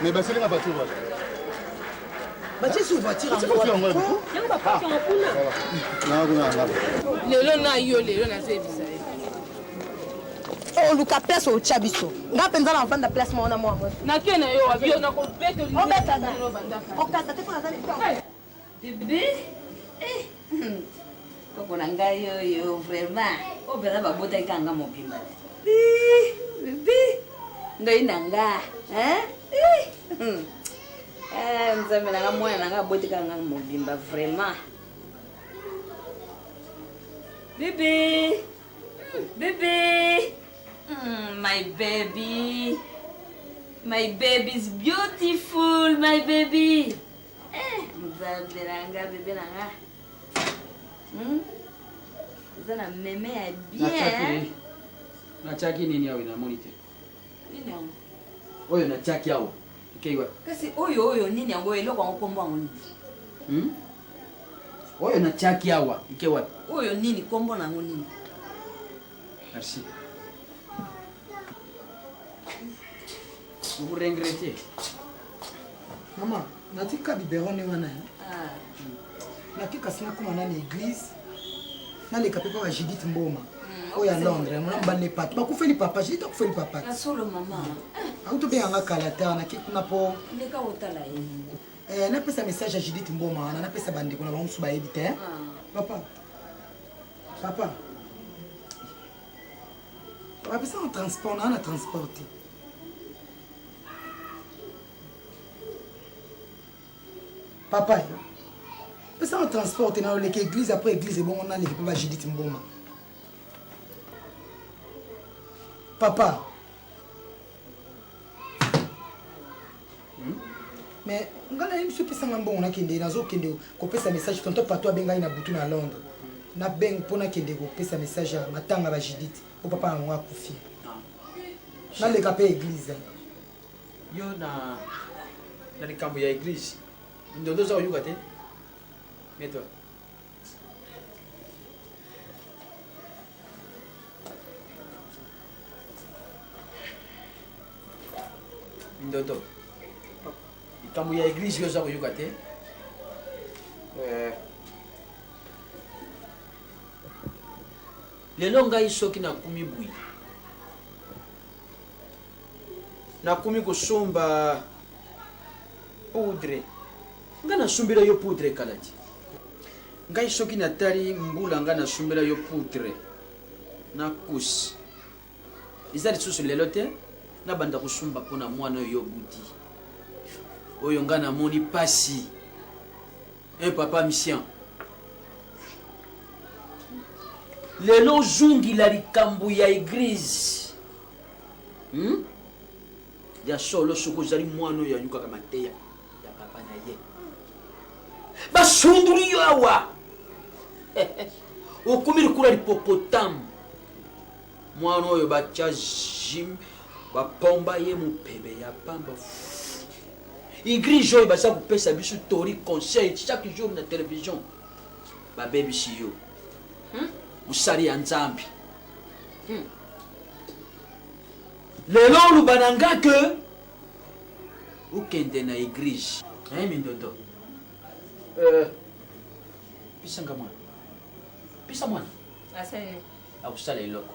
Mais bah c'est la voiture. Bah tu es sur voiture en quoi? Yango ba parti en kuna. Lelo na yo lelo na zebisa. Oh Luka place au chabiso. Nga penza na vanda place mona moi. Na kena yo abio na ko beto li. O beta na. O kata te kona zali. Bébé. Koko na ngai yo vraiment. O bela ba bota ikanga mobimba. Bébé. Ngai nanga. Nzambe nanga mwana nanga bota ikanga mobimba vraiment. Bébé. Bébé. My baby. My baby is beautiful, my baby. Nzambe nanga bébé nanga. Zana meme ya bien. Nachaki nini yawe na monitor? Nini yango? Oyo nachaki yawe. Ikeiwa. Kasi oyo nini yango eloko yango kombo yango nini? Oyo nachaki yawe. Ikewa. Oyo nini kombo nango nini? Merci. Vous regrettez? Maman, natika biberon wana. Natika sina kuma na l'église. Na le kapeko wa Judith Mboma. Oya Londres, mona mbale pat. Ba kufeli papa, Judith kufeli papa. Na solo mama. Auto be anga kalata na kikuna po. Ndeka otala ye. Na pesa message à Judith Mboma, na pesa bande kuna ba musu ba edite. Papa. Papa. Papa ça en transport, on a transporté. Papa. Ça on transporte dans l'église après église et bon on a les papa Judith Mboma. Papa. Mais ngala yim super ça mambo on a kende nazo kende ko pesa message tonto pato benga ina butu na Londres. Na beng pona kende ko pesa message matanga ba Judith au papa ngwa kufi. Na le kapé église. Yo na likambo ya église. Ndondo za oyuka te. Mais toi. Ndondo. Likambo ya église yo za oyuka te. Lelo ngai soki na kumi bui. Na kumi kosomba poudre. Nga na sumbira yo poudre kalati. Ngai soki natali mbula nga na sumbira yo poudre. Na kusi. Izali susu lelo te na banda kusumba pona mwana yo budi. Oyo nga na moni pasi. Un papa mission. Lelo zungi la likambo ya église. Ya solo soko zali mwana ya nyuka kama teya ya papa na ye. Ba sunduri yo awa. Okumiri kula hipopotamu. Mwana oyo ba chajim ba pomba ye mupebe ya pamba. Église oyo ba sa kupesa bisu tori conseil chaque jour na télévision. Ba baby si yo. Musari ya Nzambi. Lelo lubananga ke ukende na église. Mindodo. Pisanga mwana. Pisa mwana. Asane. Akusala iloko.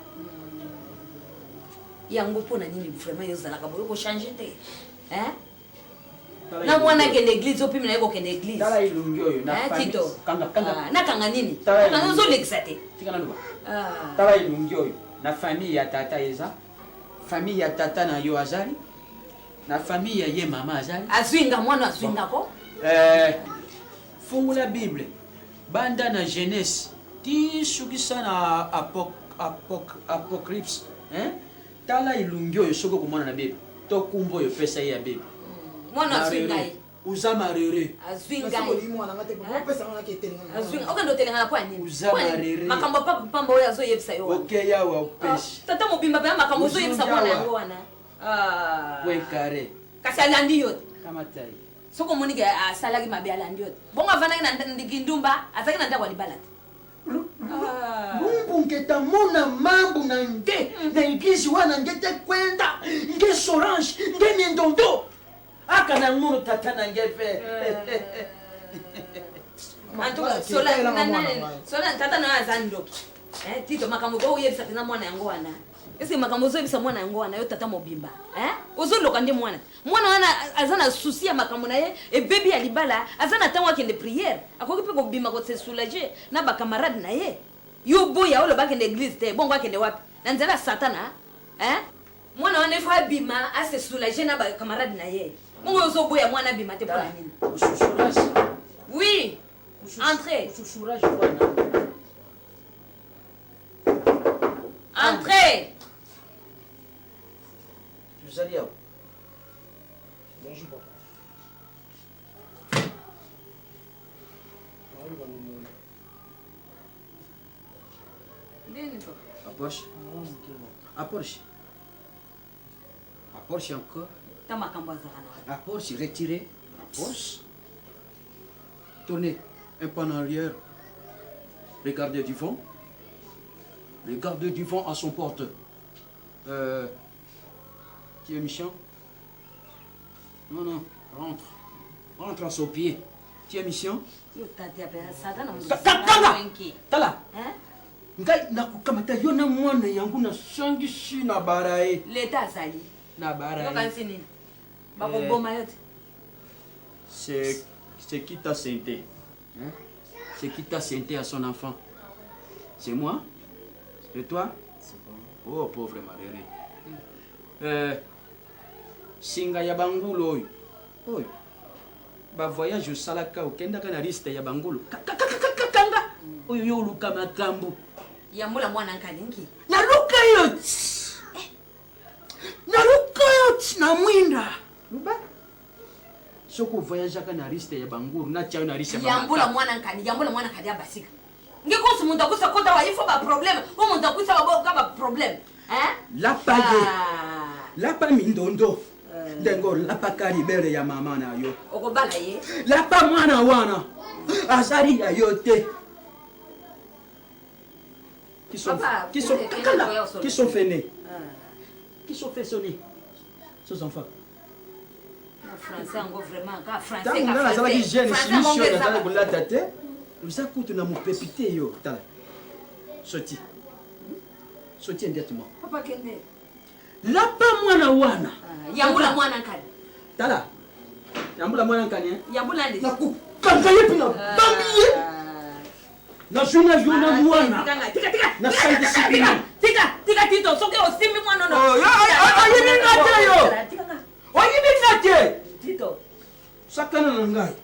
Yango pona nini vraiment yozala ka boyo ko changer te. Na mwana ke l'église opimi na yeko ke l'église. Tala ilungi oyo na famille. Kanga. Na kanga nini? Kanga zo l'exate. Tika na luba. Tala ilungi oyo na famille ya tata eza. Famille ya tata na yo azali. Na famille ya ye mama azali. Azwinga mwana azwinga ko? Fungula Bible. Banda na Genèse. Ti sukisa na Apocalypse. Tala ilungi oyo soko kumona na Bible. To kumbo yo pesa ya Bible. Mwana azwinga ye. Uzamarere. Azwinga ye. Mwana ngate ko pesa ngana ketenga. Azwinga okando telenga kwa nini? Uzamarere. Makambo pamba oyo azo yebisa yo. Okay yawa upeshi. Tata mobimba ba makambo zo yebisa mwana yango wana. We kare. Kasi alandi yote. Kama tai. Soko monike asalaki mabe alandi yote. Bonga vana na ndikindumba, azaki na ndakwa libala. Mungu ngetamona mambo na nge na igisi wana ngete kwenda nge sorange nge mindondo aka na nguru tata na nge fe antuka sola tata na azando tito makambo ko yebisa tena mwana yango wana ese makambo zo yebisa mwana yango wana yo tata mobimba ozoloka ndi mwana wana azana souci ya makambo na ye e baby alibala azana tango akende prière akoki pe ko bimba ko se soulager na ba camarade na ye yo boya olo bakende église te bongo akende wapi na nzela satana mwana wana fa bima a se soulager na ba camarade na ye bongo zo boya mwana bima te pour nini oui entrez chouchourage bwana entrez vous allez où Bonjour, papa. À Porsche. À Porsche. À Porsche encore. À Porsche, retirez. À Porsche. Tournez un pas en arrière. Regardez du fond. Regardez du fond à son porte. Tu es méchant? Non, non, rentre. Rentre à son pied. Tu es méchant? Tala. Ngai nakukamata yo na mwana yangu na shangishi na barae. L'état azali. Na barae. Yokansi nini? Bakoboma yote. C'est qui t'a scenté? Hein? C'est qui t'a scenté à son enfant? C'est moi? Et toi? Oh, pauvre maréré. Singa ya bangulu oyo. Oyo. Ba voyage au salaka okenda kana liste ya bangulu. Kanga. Oyo yo luka makambo. Yambula mwana nkalingi. Na luka yoti. Na luka yoti na mwinda. Luba. Soko voyage kana liste ya bangulu na tia na liste ya yambula mwana nkani abasika. Ngekusi muntu akusa kota wa ifo ba problem. Umuntu akusa ba problem. Lapa mindondo. Ndengo lapa karibere ya mama na yo. Okobala ye. Lapa mwana wana. Azari ya yote. Qui sont faits Qui sont faits sonner. Ces enfants. Français encore vraiment ka français ka français. Vous écoutez na mupepite yo tala. Soti indirectement. Papa kende. Lapa mwana wana. Yambula mwana nkani. Tala. Yambula mwana nkani. Yambula ndi. Na kukanga yepi na bambiye. Na juna mwana. Tika. Na saidi sipina. Tika tito soke osimi mwana no. Oyibi ngate yo. Oyibi ngate. Tito. Sakana na ngai.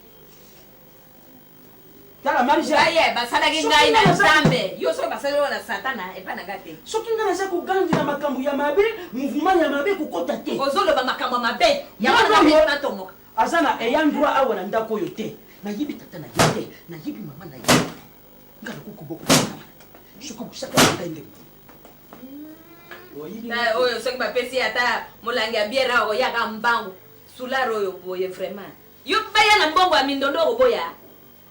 Tala Marija. Aye basala ngai na nzambe. Yo so basala na satana epana ngate. Soki ngana za kugangi na makambo ya mabe, mouvement ya mabe kukota te. Ozolo ba makambo mabe. Ya wana na tomoka. Azana eyandwa awa na ndako yo te. Na yibi tata na yete, na yibi mama na yete. Ngala kukuboko. Shoko kusaka ndende. Na oyo soki ba pesi ata molangi ya biera o ya ka mbangu. Sularo yo boye vraiment. Yo baya na mbongo ya mindondo ko boya.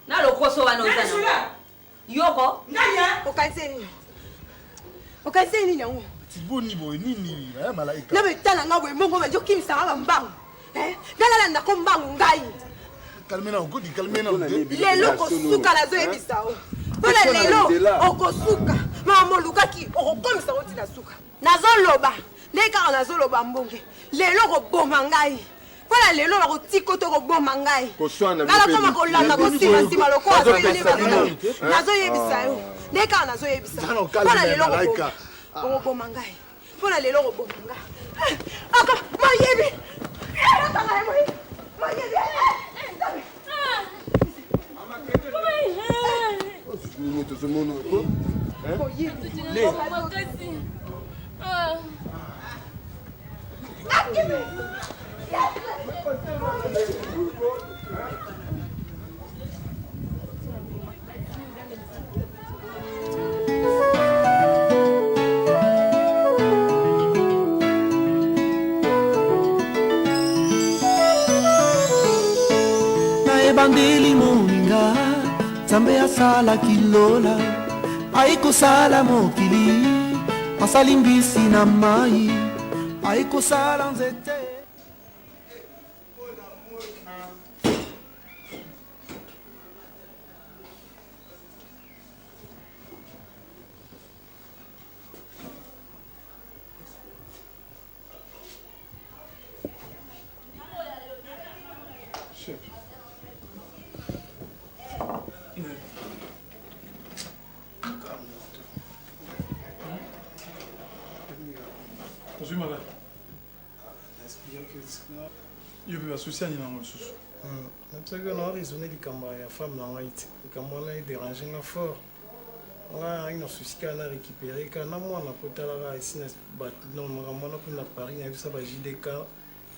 Na lokoso wana ozana. Yoko. Ngaya. Okazeni nango. Tiboni boy nini malaika. Na betala nga boy mongo banjo kimisa nga mbangu. Ngala na ko mbangu ngai. Kalmena ogodi kalmena. Lelo ko suka na zo ebisa o. Bona lelo okosuka. Mama lukaki okomisa oti na suka. Nazoloba. Ndeka nazoloba mbonge. Lelo ko boma ngai. Voilà lelo la kotiko to ko boma ngai. Ngala koma ko landa ko sima loko azo yebisa. Nazo yebisa yo. Ndeka nazo yebisa. Voilà lelo ko boma ngai. Voilà lelo ko boma ngai. Aka mayebi. Mayebi. Na ebandeli moninga Nzambe asala kilola aikosala mokili asali mbisi na mai aikosala nzete. Bonjour madame. Yo peux associer à Nina Moussous. Je vais raisonner les camarades, la femme dans Haïti. Les camarades dérangent fort. On a une souci qu'on a récupéré. Quand on a porté la ici, on a Paris, on a vu ça, JDK,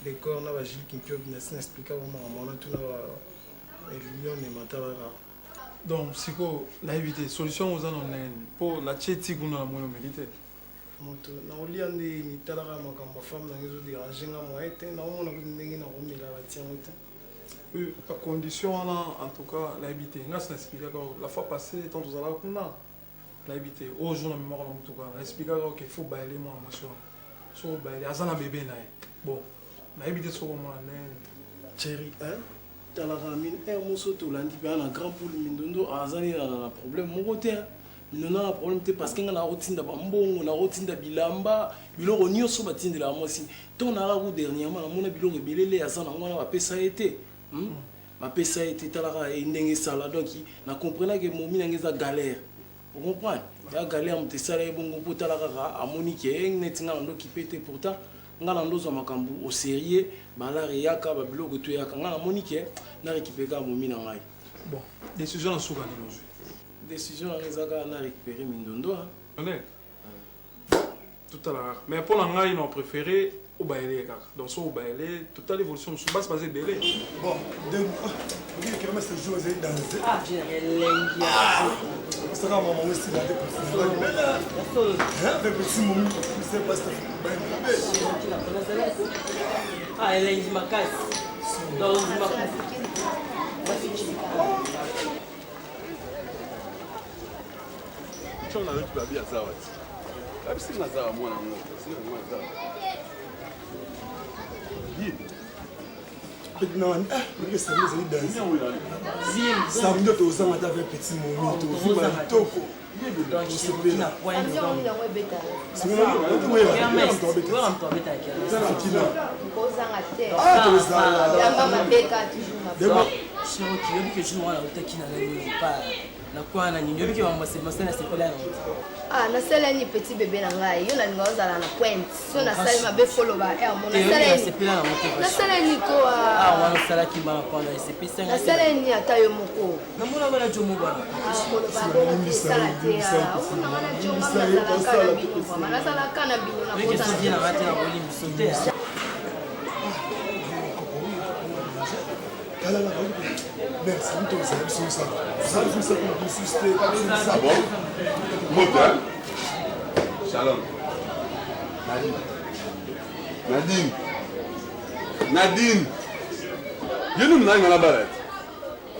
les corps, on a Gilles qui peut expliquer comment on a tout le monde. Donc, c'est quoi la solution aux années pour la tchétie qu'on a moins militaire? Moto na olia ndi mitalaka makambo femme na ngezo déranger nga moi te na omona ko ndenge na komela batia moto. Oui, à condition en tout cas l'habiter. Nga ça explique la fois passée tant aux ala kuna l'habiter. Au jour na mémoire en tout cas, explique qu'il faut bailer moi monsieur. So bailer azana bébé na. Bon, l'habiter sur moi na chéri hein talaka mine moso to landi ba na grand poule mindondo azani na problème mon côté. Nous avons un problème parce que nous avons un bambon, nous avons un bilamba, nous avons un so batinde la moisi. Ton arabe dernièrement, nous avons biloko belele ya sana ngwana ba pesa été. Ba pesa été talaka ndenge sala donc na comprendre que momi ngeza galère. Vous comprenez? Ya galère mte sala bongo po talaka amoni ke netinga ndo kipete pourtant ngana ndo zo makambu au sérieux bala yaka ba biloko to yaka ngana moni ke na récupérer momi na ngai. Bon, décision en soukani aujourd'hui. Décision à récupérer Mindondo. Tout à l'heure. Mais pour l'anglais, ils ont préféré au bailé. Donc, au bailé, toute l'évolution de Soubas basée belé. Bon, vous dites que ce jour est dansé. Ah, j'ai l'envie. Ça va, maman, aussi, la dépense. Avec petit moment, je sais pas si ah, elle est ma casse. Dans ma casse. On a eu la vie à ça. Même si on a ça, moi, non, mais ça nous est dansé. Ça me donne aux amateurs avec petit moment. Tout va toko. Ah, na sala ni petit bébé na ngai yo na ngoza la na point so na sala ma be follow ba mo na sala ni ko ah wana sala ki ma kwa na sepisa na sala ni ata yo moko na mona bana jomo bana ni sala te na wana jomo na sala bino mama na sala kana bino na kota na dina ngati na boli msote merci, nous sommes ça. Ça nous fait pour susciter. Ah bon? Moteur. Shalom. Nadine. Nadine. You know me na barat.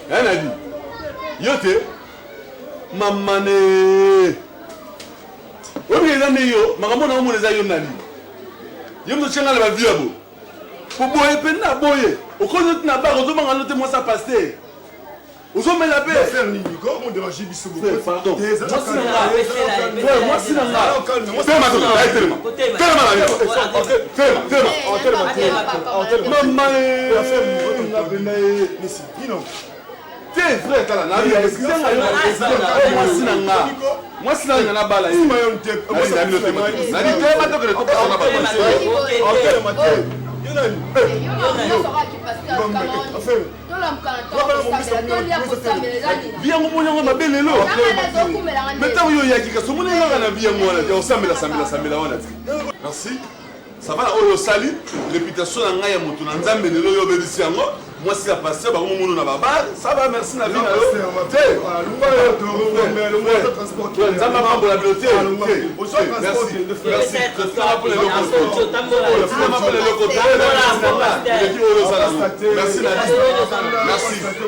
Eh Nadine. Yote. Mamane. Obi ezande yo, makambo na mo leza yo nani. Yo mo tshanga la vie abo. Pour boyer peine na boyer. Au cas où tu n'as pas reçu mon annonce, moi ça passe. Vous avez la paix. Faire ni go, on dérange biso. Pardon. Moi si là. Fais ma tête, là tellement. Fais ma la Fais ma. Maman. Mais si, non. Tiens, frère, t'as la navire. Moi si là na bala. Si mayon tep. Moi si na noté. Na dit fais ma tête que tu pas na bala. bien ngomonyongo mabelelo maintenant yo yakika somona ngaka na bien ngwana ya osambela wana merci ça va oyo sali réputation na ngai ya moto na nzambe lelo yo bebisi yango moi si la passer ba momono na baba ça va merci na vie na yo nzambe mambo la bibliothèque merci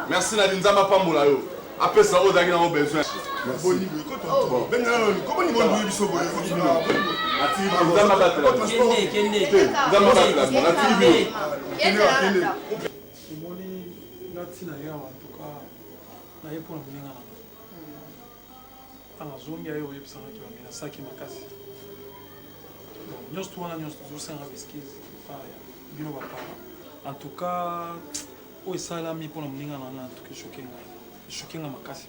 merci Nadine nzambe pambola yo Après ça, on a besoin. Merci. Comment ils vont nous biso boy? naye mpona moninga nanga ntanga zongi aye oyebisanga kibange nasaki makasi nyonso to wana nyonso tozosenga beskise ya bino bapara en tout cas oyo esalami mpona moninga nanga en tout cas eshokenga makasi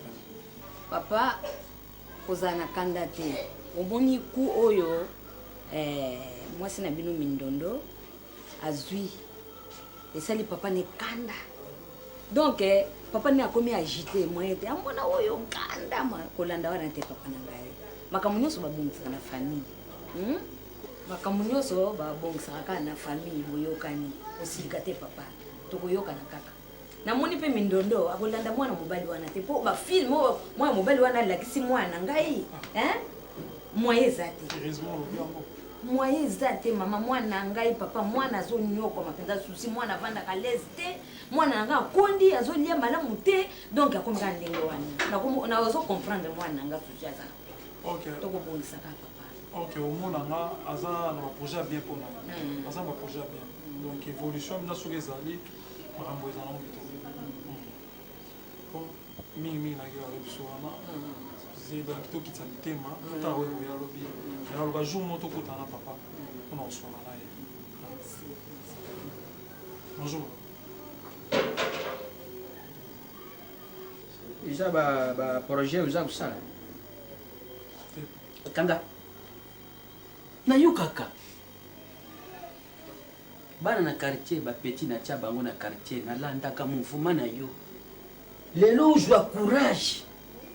papa kozala na kanda te omoni ku oyo mwasi na bino mindondo azwi esali papa ne kanda donc papa ne akomi agité moye te amona oyo nkanda kolanda wana te papa na ngai makambo nyonso babongisaka na famille makambo nyonso babongisaka kaka na famille boyokani osilika te papa tokoyokana kaka namoni mpe mindondo akolanda mwana mobali wana te mpo bafilme oyo mwana mobali wana alakisi mwana ngai moye eza te moye eza te mama mwana ngai papa mwana azonyokwa mapenza susi mwana avandaka lese te mwana nanga akondi azolia malamu te donc akomika ndenge wana naozocomprendre mwana nanga susi aza tokobongisaka papa ok omonanga aza na baprojet ya bien mpona aza na baprojet ya bien donc évolution mina soki ezali makambo ezala ngo bito mingi naki alobiso wana zeba kitokitisa mitema ata oyo oyo alobi naloba jour mo tokutana papa mpona kosola na ye bonjour eza baprojet oza kosala kanga nayokaka bana na quartier bapeti na tia bango na quartier nalandaka mouvement na yo lelo ozwa courage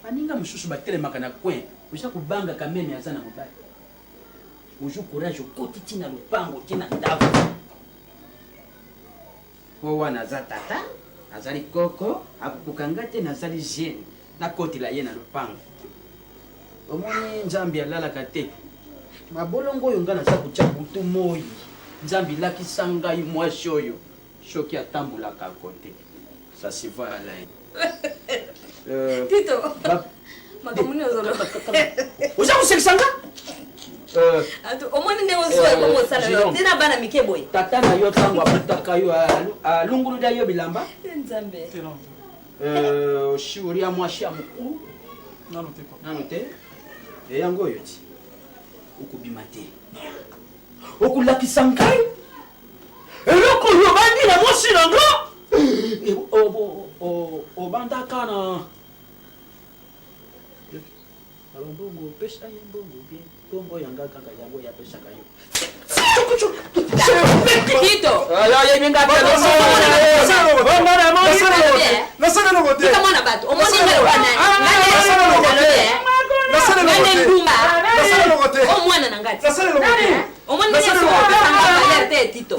baninga mosusu batelemaka na coin oza kobangaka meme aza na mobali ozwa courage okoti ntina lopango ntina ndako po wana aza tata azali koko akokokanga te nazali jeune nakotela ye na lopango omoni nzambe alalaka te mabolongo oyo nga naza kotya butu moi nzambe elakisa ngai mwasi oyo soki atambolaka kote ça se voit à l'œil Tito makamuni ozoloba oza kosekisa nga omoni ndenge osala yo tina bana mike boye tata na yo ntango abutaka yo alunguluda yo bilamba nzambe oshiuri ya mwasi ya mokulu nano te eyango oyo ti okobima te okolakisa ngai eloko oyo obandi na mwasi na nga obandaka na mbongo opesa ye mbongo bien mbongo yanga kaka yango yapesaka yo Tito mwana bato omoni omwana na ngati omoni Tito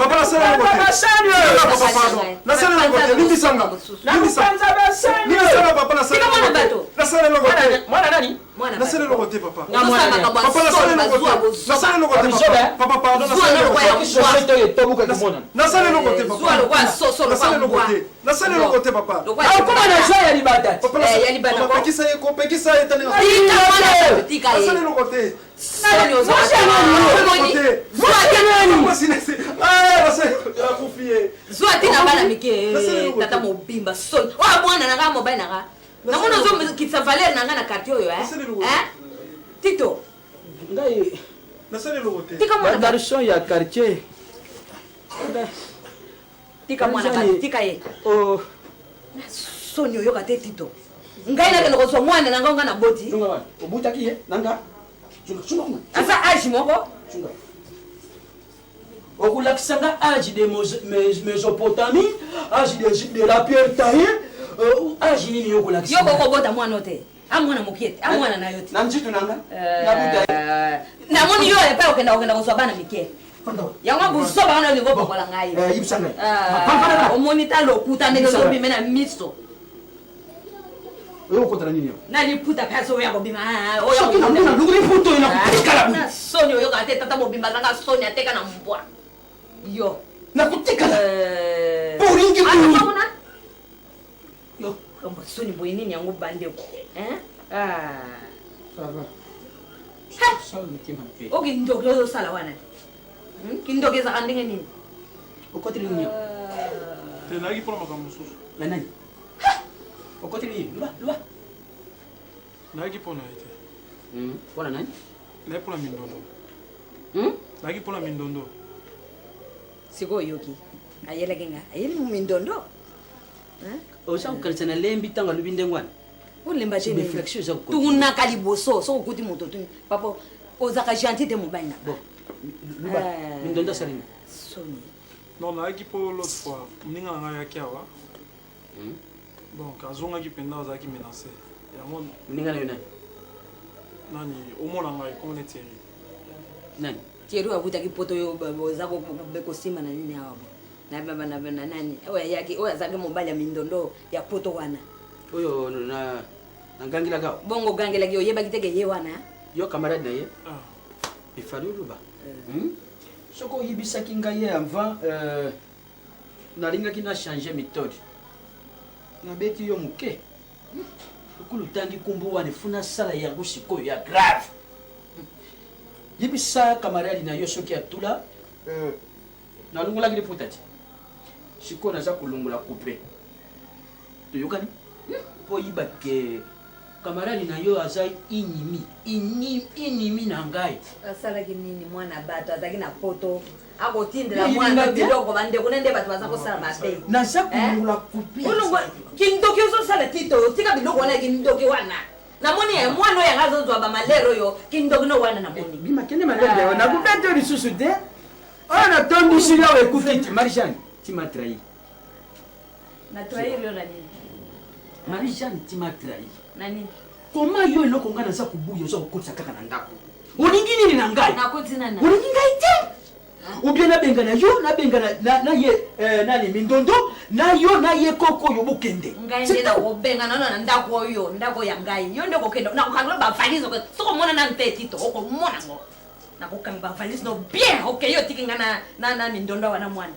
Zuatina bana mike tata mobimba son oya mwana nanga mobali nanga namona ozokitisa valeur nanga na quartier oyo Tito ngai tika mwana garçon ya quartier tika mwana basi tika ye soni oyoka te Tito ngai nakende kozwa mwana nanga nga na boti obutaki ye nanga asa age moko okulakisanga age de Mésopotamie, age de la pierre taillée, age nini yokulakisa yokokobota mwana te amwana mokiete amwana na yote namjitu nanga namoni yo epa okenda kozwa bana mike yango busoba wana lingo bokola ngai omoni ta lokuta ndenge ozobima na miso oyo okotala nini naliputa kasi oyo yakobima soni oyoka te tata mobimba zanga soni ateka na mbwa yo nakutikala poringi yo soni boye nini yango bandeko Ça va. oki ndoki ozosala wana kindoki ezaka ndenge nini okoteli nini te nayaki mpona makambo mosusu na nani okoteli nini luba nayaki mpona ye te mpona nani nayaki mpona mindondo nayaki mpona mindondo sikoyo yoki ayelaki nga ayeli mu mindondo oza kokanisa na lembi ntango alobi ndenge wana olemba tunaka liboso soki okuti moto tuni papa ozaka gentil te mobali na mindondo asalini soni non nayaki mpo l'autre fois moninga na ngai ayaki awa donc azongaki mpenza azalaki menacé yango moninga na yo nani nani omona ngai komone Thierry nani Thierry akutaki poto oyo oza kosimba na nini awa bo na nani oyo azalaki mobali ya mindondo ya poto wana oyo na ngangilaka bongo gangelaki oyebaki teke ye wana yo camarade na ye efali oluba soki oyebisaki ngai ye avant nalingaki na change méthode nabeti yo moke okulu tangi kumbu wana efuna asala yango sikoyo ya grave yebisa camarade na yo soki atula nalongolaki liputa ti sikoyo naza kolongola coupe toyokani mpo yiba ke camarade na yo aza inimi na ngai asalaki nini mwana bato azalaki na poto akotindela mwana biloko bandeko nende bato baza kosala mabe naza kolongola coupe kindoki ozosala tito tika biloko wana kindoki wana namoni mwana oyo yanga azozwa bamalere oyo kindoki no wana namoni bimakende malere nakubete oyo lisusu te oyo natondisili awo ekuti ti Marie-Jeanne ti matrahi na trahir yo na nini Marie-Jeanne ti matrahi nani koma yo eloko ngai naza kobuya oza kokotisa kaka na ndako olingi nini na ngai nakotina na olingi ngai te ubie nabenga na yo nabenga na ye nani mindondo na yo na ye koko oyo bokende ngai nde nakobenga nano na ndako oyo ndako ya ngai yo nde kokende nakokanga bavalise sokomona na nte tito okomona ngo nakokanga bavalise no bien ok yo tikinga na mindondo wana mwana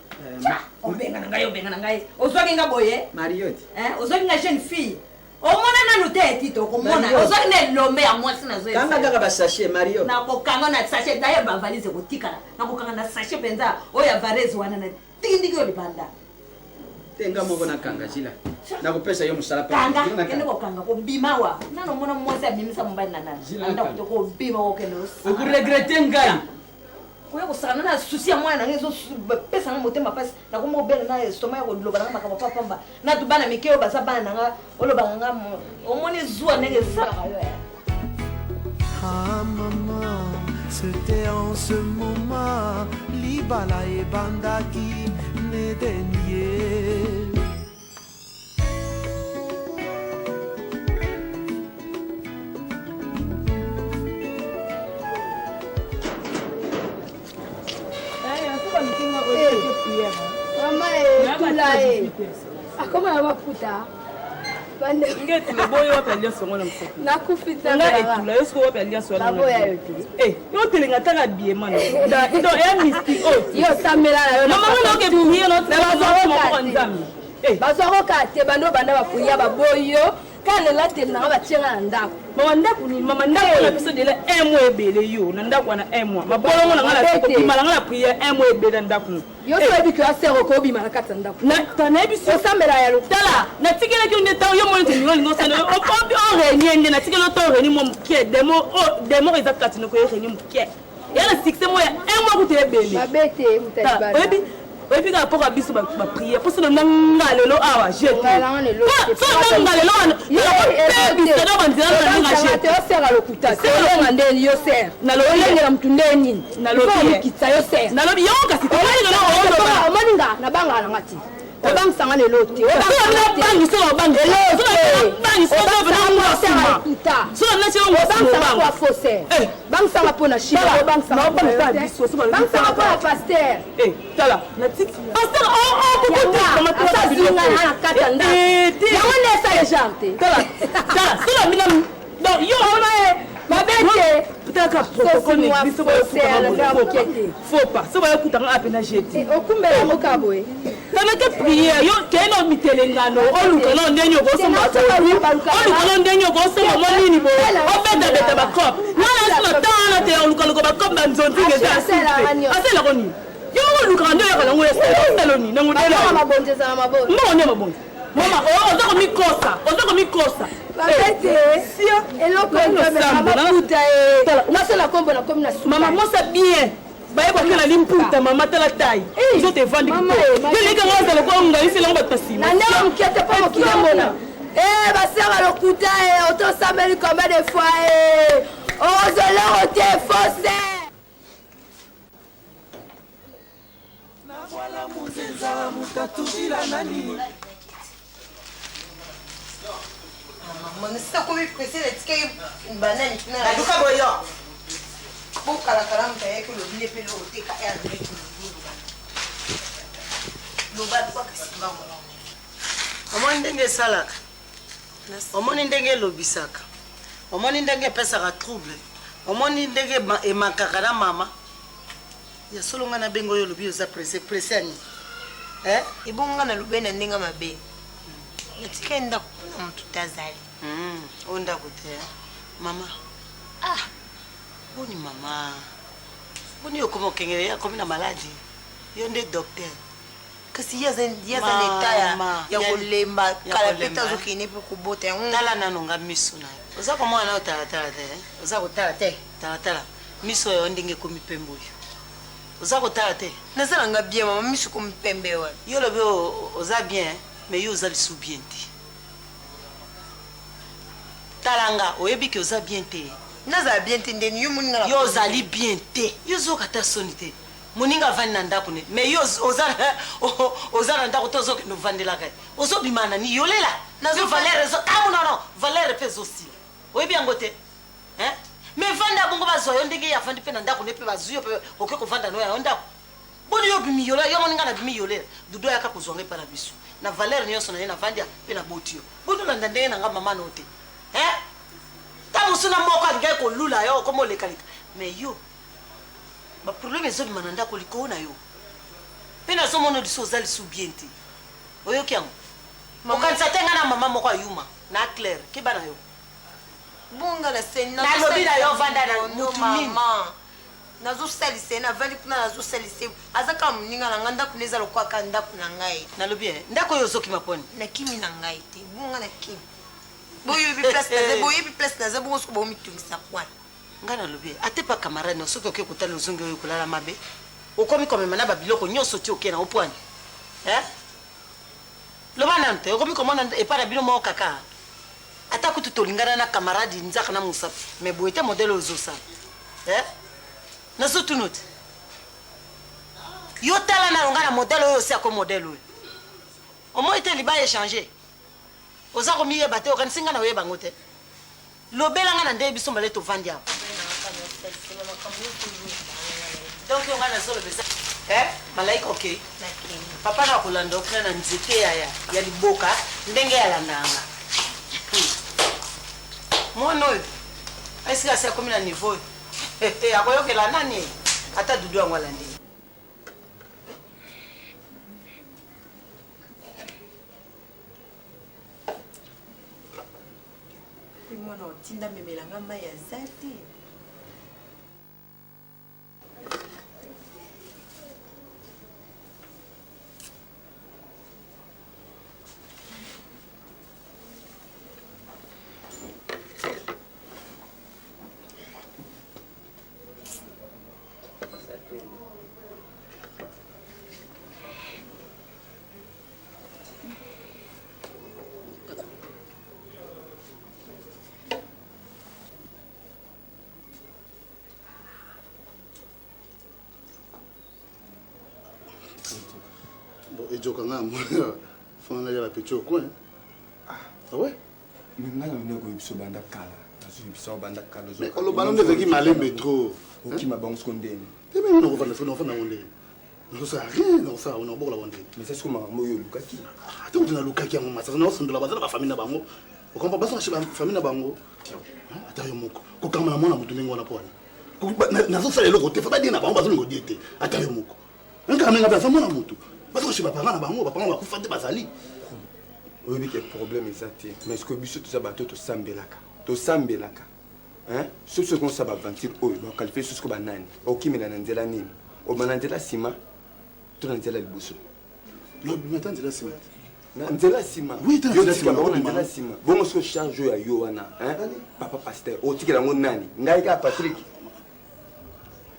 obenga na ngai ozwaki nga boye Mariotte ozwaki nga jeune fille omona nanu te tito komona ozwaki na elombe ya mwasi kanga kaka basachet Mario nakokanga na sachet daye bavalise kotikala nakokanga na sachet mpenza oyo ya varese wana na tikindiki oyo libanda tenga moko nakanga zila nakopesa yo mosala kanga kende kokanga kobima wa nano mona mwasi abimisa mobali na nani anda kuto kobima kokende okuregrete ngai oya kosakana na susi ya mwana nange ezopesanga motema mpasi nakoma kobenga na estoma ya koloba nanga makambo papamba natu bana mike oyo baza bana nanga olobaka nga omoni zuwa ndenge esalaka yo Ah maman, c'était en ce moment Libala et Bandaki Nedenier. Mama tula akoma ya mafuta bande ngeti boyo wapalia songo na mfuko nakufita nga etula yesko wapalia songo na mfuko yo telinga taka bien man do ya misti yo samela na yo mama ngona ke bien no tala mo nzambi bazoko kate bando banda bapuya baboyo kana la tena batenga na ndako mama ndako ni mama ndako na biso dela emo ebele yo na ndako na emo mabolo ngona ngala siko bimala ngala priya emo ebele ndako yo so ebi kwa sero ko bimala kata ndako na tana biso samela ya tala na tikela ki ndeta yo mo ntini ngo sene o pobi o reni ende na tikela to reni mo mkie demo ezakati no ko reni mkie yana sikse mo ya emo ko te ebele babete mutabana ebi ebi ka poka biso ba prier pour cela nanga lelo awa jete so nanga lelo na biso na bandira na nanga jete yo sera lokuta yo ngande yo ser na lo yengela mtu ndeni na lo kitsa yo ser na lo yo kasi ko na maninga na banga na ngati obang sanga lelo te bangi so bangi bangi so so na se ngo bang sanga kwa fausse bang sanga pona shira bang sanga bang sanga kwa pasteur tala na tik pasteur ko na asa zinga na kata nda ya wone sa ya jante tala so la mina donc yo ona babete peut-être protocole ni biso ba faut pas so ba kuta nga apena jete okumbela mokaboe tanake prière yo keno mitelengano olukana ndenyo kosoma olukana ndenyo kosoma monini bo obeta beta bakop nana sima tana te olukana ko bakop banzonzi ngeza asela koni yo olukana ndenyo kana ngoya seloni nango dela mabonjeza na mabonje mbone mabonje mama ozako mikosa babete sio eloko maputa nasala kombo na komi na mama mosa bien bayeba kala limputa mama tala tai zo te vandi ko leka ngaza le ko ngai sela batasi na ndio mkiate pa mkia mbona basera lokuta auto sabeli combien de fois ozolo te fosse na voilà muzenza mukatujila nani Mano, você tá comigo porque você quer um banana? Mas nunca vou eu. Vou calar caramba, é que eu vi pelo teca é a gente. Não vai para que se vão. Omoni ndenge salaka. Omoni ndenge lobisaka. Omoni ndenge pesaka trouble. Omoni ndenge emakaka na mama. Ya solo ngana bengo yo lobi oza pressé ani. Ibonga na lubena ndenge mabe. Natikenda kuna mtu tazali. Onda kote. Mama. Boni mama. Boni yokomo kengere ya komi na maladi. Yo nde docteur. Kasi yaza netaya ya kulemba kala peta zokine pe kubota. Tala nano nga miso na. Oza ko mwana otala te. Oza ko tala te. Tala. Miso yo ndenge komi pembo yo. Oza ko tala te. Nazala nga bien mama miso komi pembe wa. Yo lobi oza bien. Mais yo oza lisu bien te. Talanga oyebi ke oza bien te. Naza bien te ndeni yo moninga la. Yo ozali bien te. Yo zo kata soni te. Moninga vandi na ndako ne. Mais yo oza na ndako tozo ke no vandela kai. Ozo bimana ni yolela. Nazo valeur zo non. Valeur pe zo si. Oyebi yango te. Mais vanda bongo bazo yo ndenge ya vandi pe na ndako ne pe bazo yo pe oke ko vanda no ya ndako. Boni yo bimi yolela yo moninga na bimi yolela. Dudo ya ka ko zonga pa na biso. Na valeur nyonso na ye na vandia pe na botio bodu na ndande na nga mama note ta musuna moko ngai ko lula yo ko molekalika mais yo ba problème ezo bimananda ko liko na yo pe na so mono diso zali su bienti oyo kyango mokanisa tenga na mama moko ayuma na clair ke bana yo bunga la senna na lobila yo vanda na mutu mama nazo salise na vali kuna nazo salise azaka mninga na nganda kuneza lokwa kanda kuna ngai na lobi ndako yo zoki maponi na kimi na ngai te bunga na kimi boyo bi place na zabo ko bo mitungisa kwa ngana lobi atepa camarade no soki okekutana nzungu yo kulala mabe okomi komema na babiloko nyonso ti okena opwani loba nante okomi komona epara bino moko kaka ata kutu tolingana na camarade nzaka na musa mais boyete modèle ozosala nazo tunote yo tala na longa na modèle oyo c'est comme modèle oyo au moins te liba échanger oza ko miye bate o kansinga na oyeba ngote lobela nga na nde biso mbale to vandi hapo donc yo nga na zolo besa malaika okay papa na kulanda okuna na nzete ya liboka ndenge ya landanga mono est-ce que c'est comme na niveau akoyokela nani ata dudu yango alandi mwana otinda memelanga mai ya zate ejokanga mwana fana ya petit au coin ah ouais mais nanga ko biso banda kala nazo biso banda kala zo ko lo balonde veki malembe trop oki mabango skondeni te mais non ko fana wonde non ça rien non ça on a beaucoup la wonde mais c'est ce que maman yo lukaki ah te on a lukaki en massa na osundola bazala ba famille na bango o kompa baso shiba famille na bango ata yo moko ko kama na mona mutu nengo na pona nazo sala eloko te fa ba dina bango bazo ngo diete ata yo moko nka menga ba fa mona mutu parce que chez papa na bango papa va kufa te bazali oyebi ke problème eza te mais ce que biso toza bato tosambelaka soki soki osa baventure oyo bakalifie soki banani okimela na nzela nini oba na nzela nsima to na nzela liboso nata nzela nsima nzela nsima yotika bango na nzela nsima bongo soki charge oyo ya yo wana papa pasteur otikela yango nani ngai kaka Patrick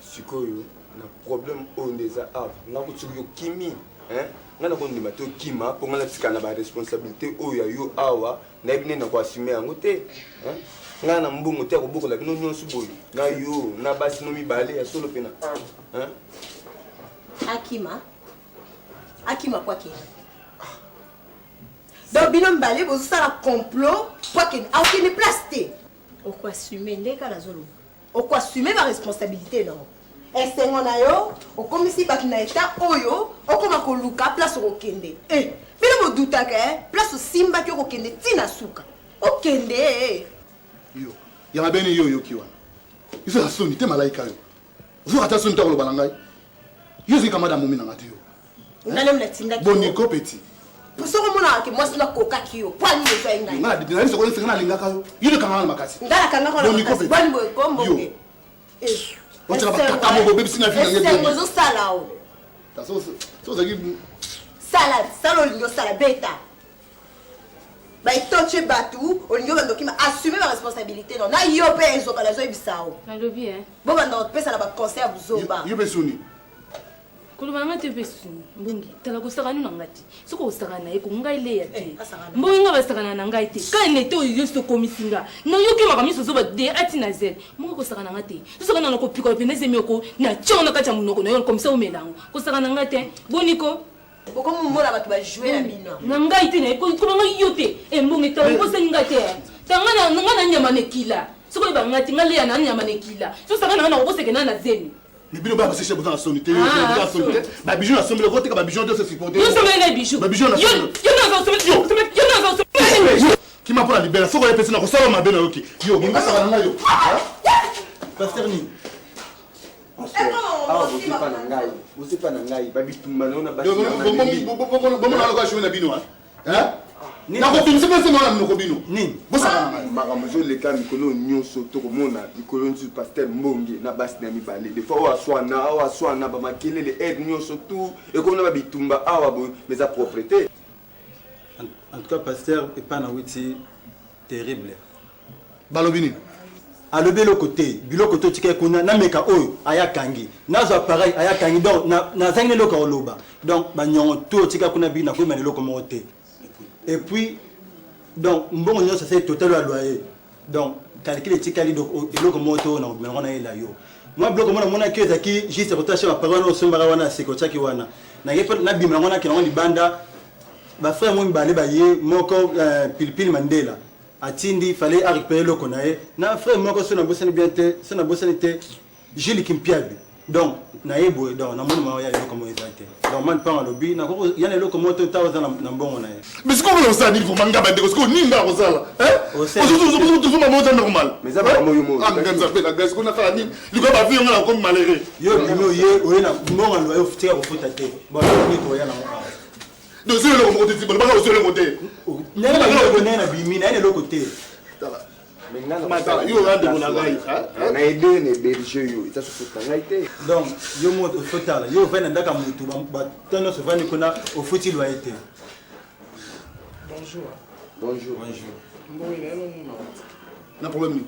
sikoyo na problème oyo nde eza awa nga kosoki okimi nga na kondima te okima mpo nga natika na baresponsabilité oyo ya yo awa nayebi nini na koassume yango te nga na mbongo te ya kobokola bino nyonso boyo na yo na basi no mibale ya solo mpena akima kwake donc bino mibale bozosala complot poakeni aokende place te okoassume nde kala zoloba okoassume baresponsabilité non esengo na yo okomisi bato na eta oyo okoma koluka place okokende bino bodutaka place osimbaki okokende ntina suka okende yo yanga bene yo yoki wana iso na soni te malaika yo ozokata soni te koloba na ngai yo oziki kama da momi na nga te yo ngane mnatindaki boniko peti soko monaka ke mwasi nakokaki yo po anini ezwa engai nga na biso kone senga na lingaka yo yo le kanga na makasi ngala kanga na makasi bani boy kombo otaka bakaka moko bebisi na vina ngebe esengo ezosala o ozaki sala olingi osala beta baitoche batu olingi obandokima assume baresponsabilité non na yo mpe ezokala ezoyebisa o nalobi bo banda kopesa na baconseil ya buzoba yo mpe suni koloba na nga te mpe suni mbongi tala kosakana na nga te soki osakana na ye ko ngai leya te mbongi nga basakana na ngai te ka nete oyo yo sokomisi nga nayokimaka miso ozoba de ati na zel mbongi kosakana na nga te tosakana na kopikola pene ezemi oko na tiongo na kati ya monoko na yo komisa omelango kosakana na nga te boniko okomomona bato bajouer na bino na ngai te nayekoba ngai yo te mbongi tala kosani nga te tanga na nyama nekila soki oyeba nga te nga leya na nyama nekila tosakana nga na kobosekena na zemi bino ba basishe bozana soni te ba bijou na sombi le kote ka ba bijou de se supporter yo sombi na bijou ba bijou na sombi yo na sombi yo na sombi qui m'a pour la libérer soko epesi na ko sala ma bena yoki yo bonga sala na yo pasteur ni bosepa na ngai babitumba nao na basi bomo na lokwa shwe na bino nakobimisa mpe sema wana minoko bino nini bosakana makambo ezoleka mikolo nyonso tokomona likolo nsusu paster mbonge na basi na mibale des fois oyo aswana bamakelele aide nyonso tu ekomi na babitumba awa boye mais a propreté en tout cas paster epa na witi terrible balobi nini alobi eloko te biloko to tika kuna nameka oyo ayakangi nazwa pareil ayakangi donc nazangi eloko oloba donc banyongo to tika kuna bi nakoyeba na eloko moko te. Et puis, donc, bon, c'est total à loyer. Donc, calculer les ticali, donc, le moto, on a eu là. Moi, bloc, mon accueil, qui, juste rotation, à parole, au Sombarawana, c'est comme ça qui wana. N'a pas la bimana qui ont les banda, ma frère, mon balai, baillé, mon corps, Pilpil Mandela. A Tindi, fallait récupérer le conaï. Na frère, mon corps, son abossan bien, son abossan était Gilles Kimpiabi. Donc, naïbo, donc, na mon mari, il y a comme ils donc, man pas en lobby, na ko il y a les locaux moto taw dans na bon na. Mais ce qu'on veut ça dire faut manga bande ko ni nga ko sala. Tout ma mode normal. Mais ça va mo yo. Ah nganza pe la gas ko na fa ni, li ko ba vi nga comme malheureux. Yo bimo ye o na mo nga lo futika ko futa te. Bon, ni ko ya na mo. Donc c'est le côté type, ba ko sur le côté. Na na ko na bimi na le côté. Yo rande mon agai. Na aider ne berger yo, ita so tanga ite. Donc yo mo au total, yo vena ndaka mutu ba tano so vani kuna au futi lo été. Bonjour. Bonjour. Mbongi na elo muna. Na problème ni.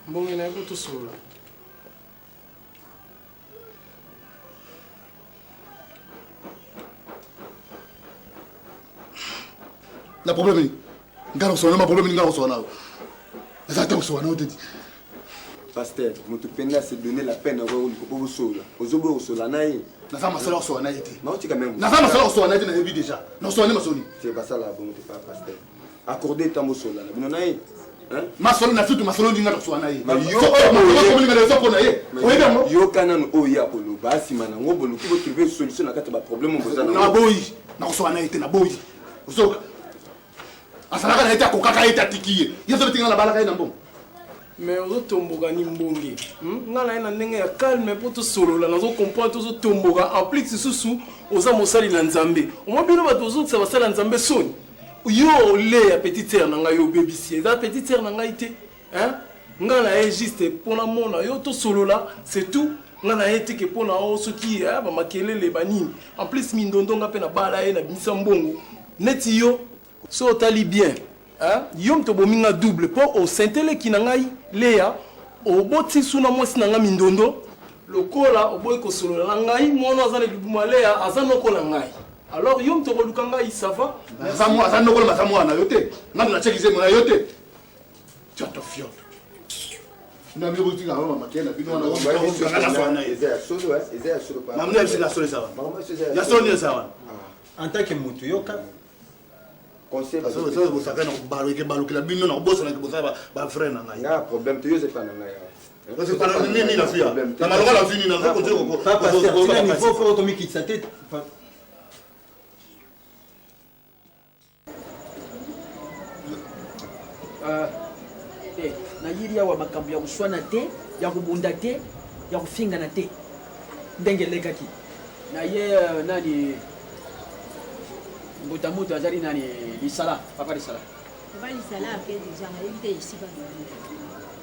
Mbongi na eko to sola. Na problème ni. Ngalo so na ma problème ni ngalo so na. Exactement so na o te di. Pasteur, moto penda se donner la peine au ko sola. Ozobo sola na yi. Na fa masala so na yete. Na oti quand même. Na fa masala so na yete na ebi déjà. Na so na masoni. C'est pas ça la bonne pas pasteur. Accorder tambo sola. Bino na yi. Hein? Masolo na fitu masolo ndi ngalo so na yi. Yo kana no oya polo basi mana ngobo no kibo trouver solution na kata ba problème mbozana. Na boyi. Na so na yete na boyi. Usoka. Asalaka na yete akokaka yete atikiye. Yeso bitinga na balaka ina mbongo. mais ozotomboka ni mbonge nga na ye na ndenge ya calme mpo tosolola nazokomprendre tozotomboka en plus lisusu oza mosali na nzambe omwa bino bato ozokisa basali na nzambe soni yo ole ya petite sere na ngai obebisi eza petite sere na ngai te nga na ye juste mpona mona yo tosolola c'est tout nga na ye teke mpona o soki bamakelele banini en plus mindondo nga mpe na bala ye na bimisa mbongo neti yo so otali bien yo moto bomi nga double mpo osenteleki na ngai leya oboti suna mwasi na nga mindondo lokola oboyi kosolola na ngai mwana aza na libuma leya aza nokola ngai alors yo moto koluka ngai sava aza nokola baza mwana yo te nga na chekize mona yo te tiato fiot na mi botika mama makela bino wana mamna bisika solo sawa ya solo ni sawa en tant que mutu yoka conseil parce que ça vous savez na balo ke balo kila bino na boso na boso ba frère na ngai nga problème te yo c'est pas na ngai parce que par ni la fille na maloka la fille na ko conseil ko parce que il faut faire automatique sa tête na yiri ya wa makambo ya kuswana te ya kubunda te ya kufingana te ndenge lekaki na ye nani mbutamutu azali nani lisala papa lisala papa lisala ake deja nayebi te esika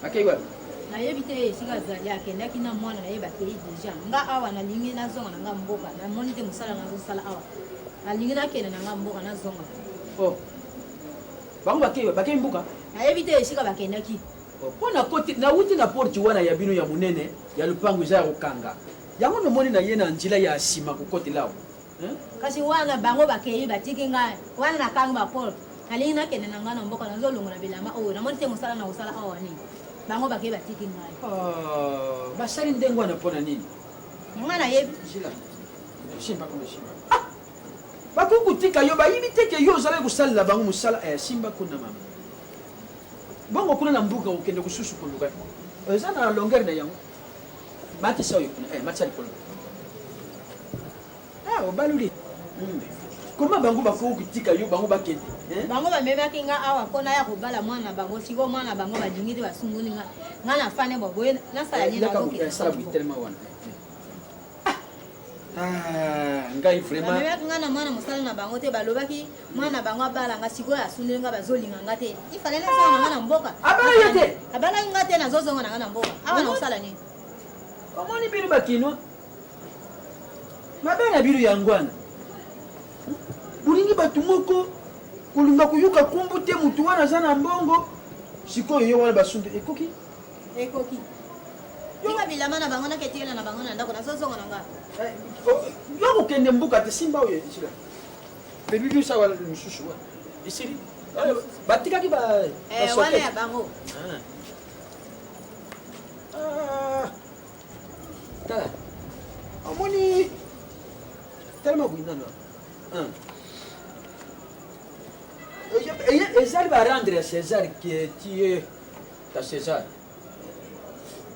akei wapi nayebi te esika azali akendaki na mwana nayeba akei deja nga awa nalingi nazonga na nga mboka namoni te mosala nazosala awa nalingi nakende na nga mboka nazonga bango bakei mboka nayebi te esika bakendaki mpona koti nauti na porti wana ya bino ya monene ya lupango eza ya kokanga yango nomoni na ye na nzela ya nsima kokotelawo kasi wana bango bakei batiki ngai wana nakanga baporte nalingi nakende na ngai na mboka nazolongola bilamba oyo namoni te mosala na kosala awa nini bango bakei batiki ngai basali ndenge wana mpona nini ngai nayebi bakoki kotika yo bayibi teke yo ozalaki kosalela bango mosala simba kuna mama bongo kuna na mbuka okende kususu koluka eza na longueur na yango matisa oyo kuna matisa likolo obaluli koma bango bakoki kotika yo bango bakende bango bamemaki nga awa mpona ya kobala mwana bango siko mwana bango balingi te basunguli nga na fane boboye nasala nini nazokendasala wana ngai vraiment bamemaki nga na mwana mosala na bango te balobaki mwana bango abalanga sikoyo asundeli nga bazolinga nga te ifale nazonga na nga na mboka abalaki nga te nazozonga na nga na mboka awa na kosala nini omoni bino bakinwa mabe na bino yango wana bolingi bato moko kolinga koyoka kombu te motu wana aza na mbongo sikoyo yo wana basundu ekoki tika bilama na bango naketikela na bango na ndako nazozonga na nga yo kokende mbuka te simba oyo esila bebibi osawa mosusu wana esili batikaki wana ya bango tala omoni telema boyinano ezali barendre ya césar ke tie ta césar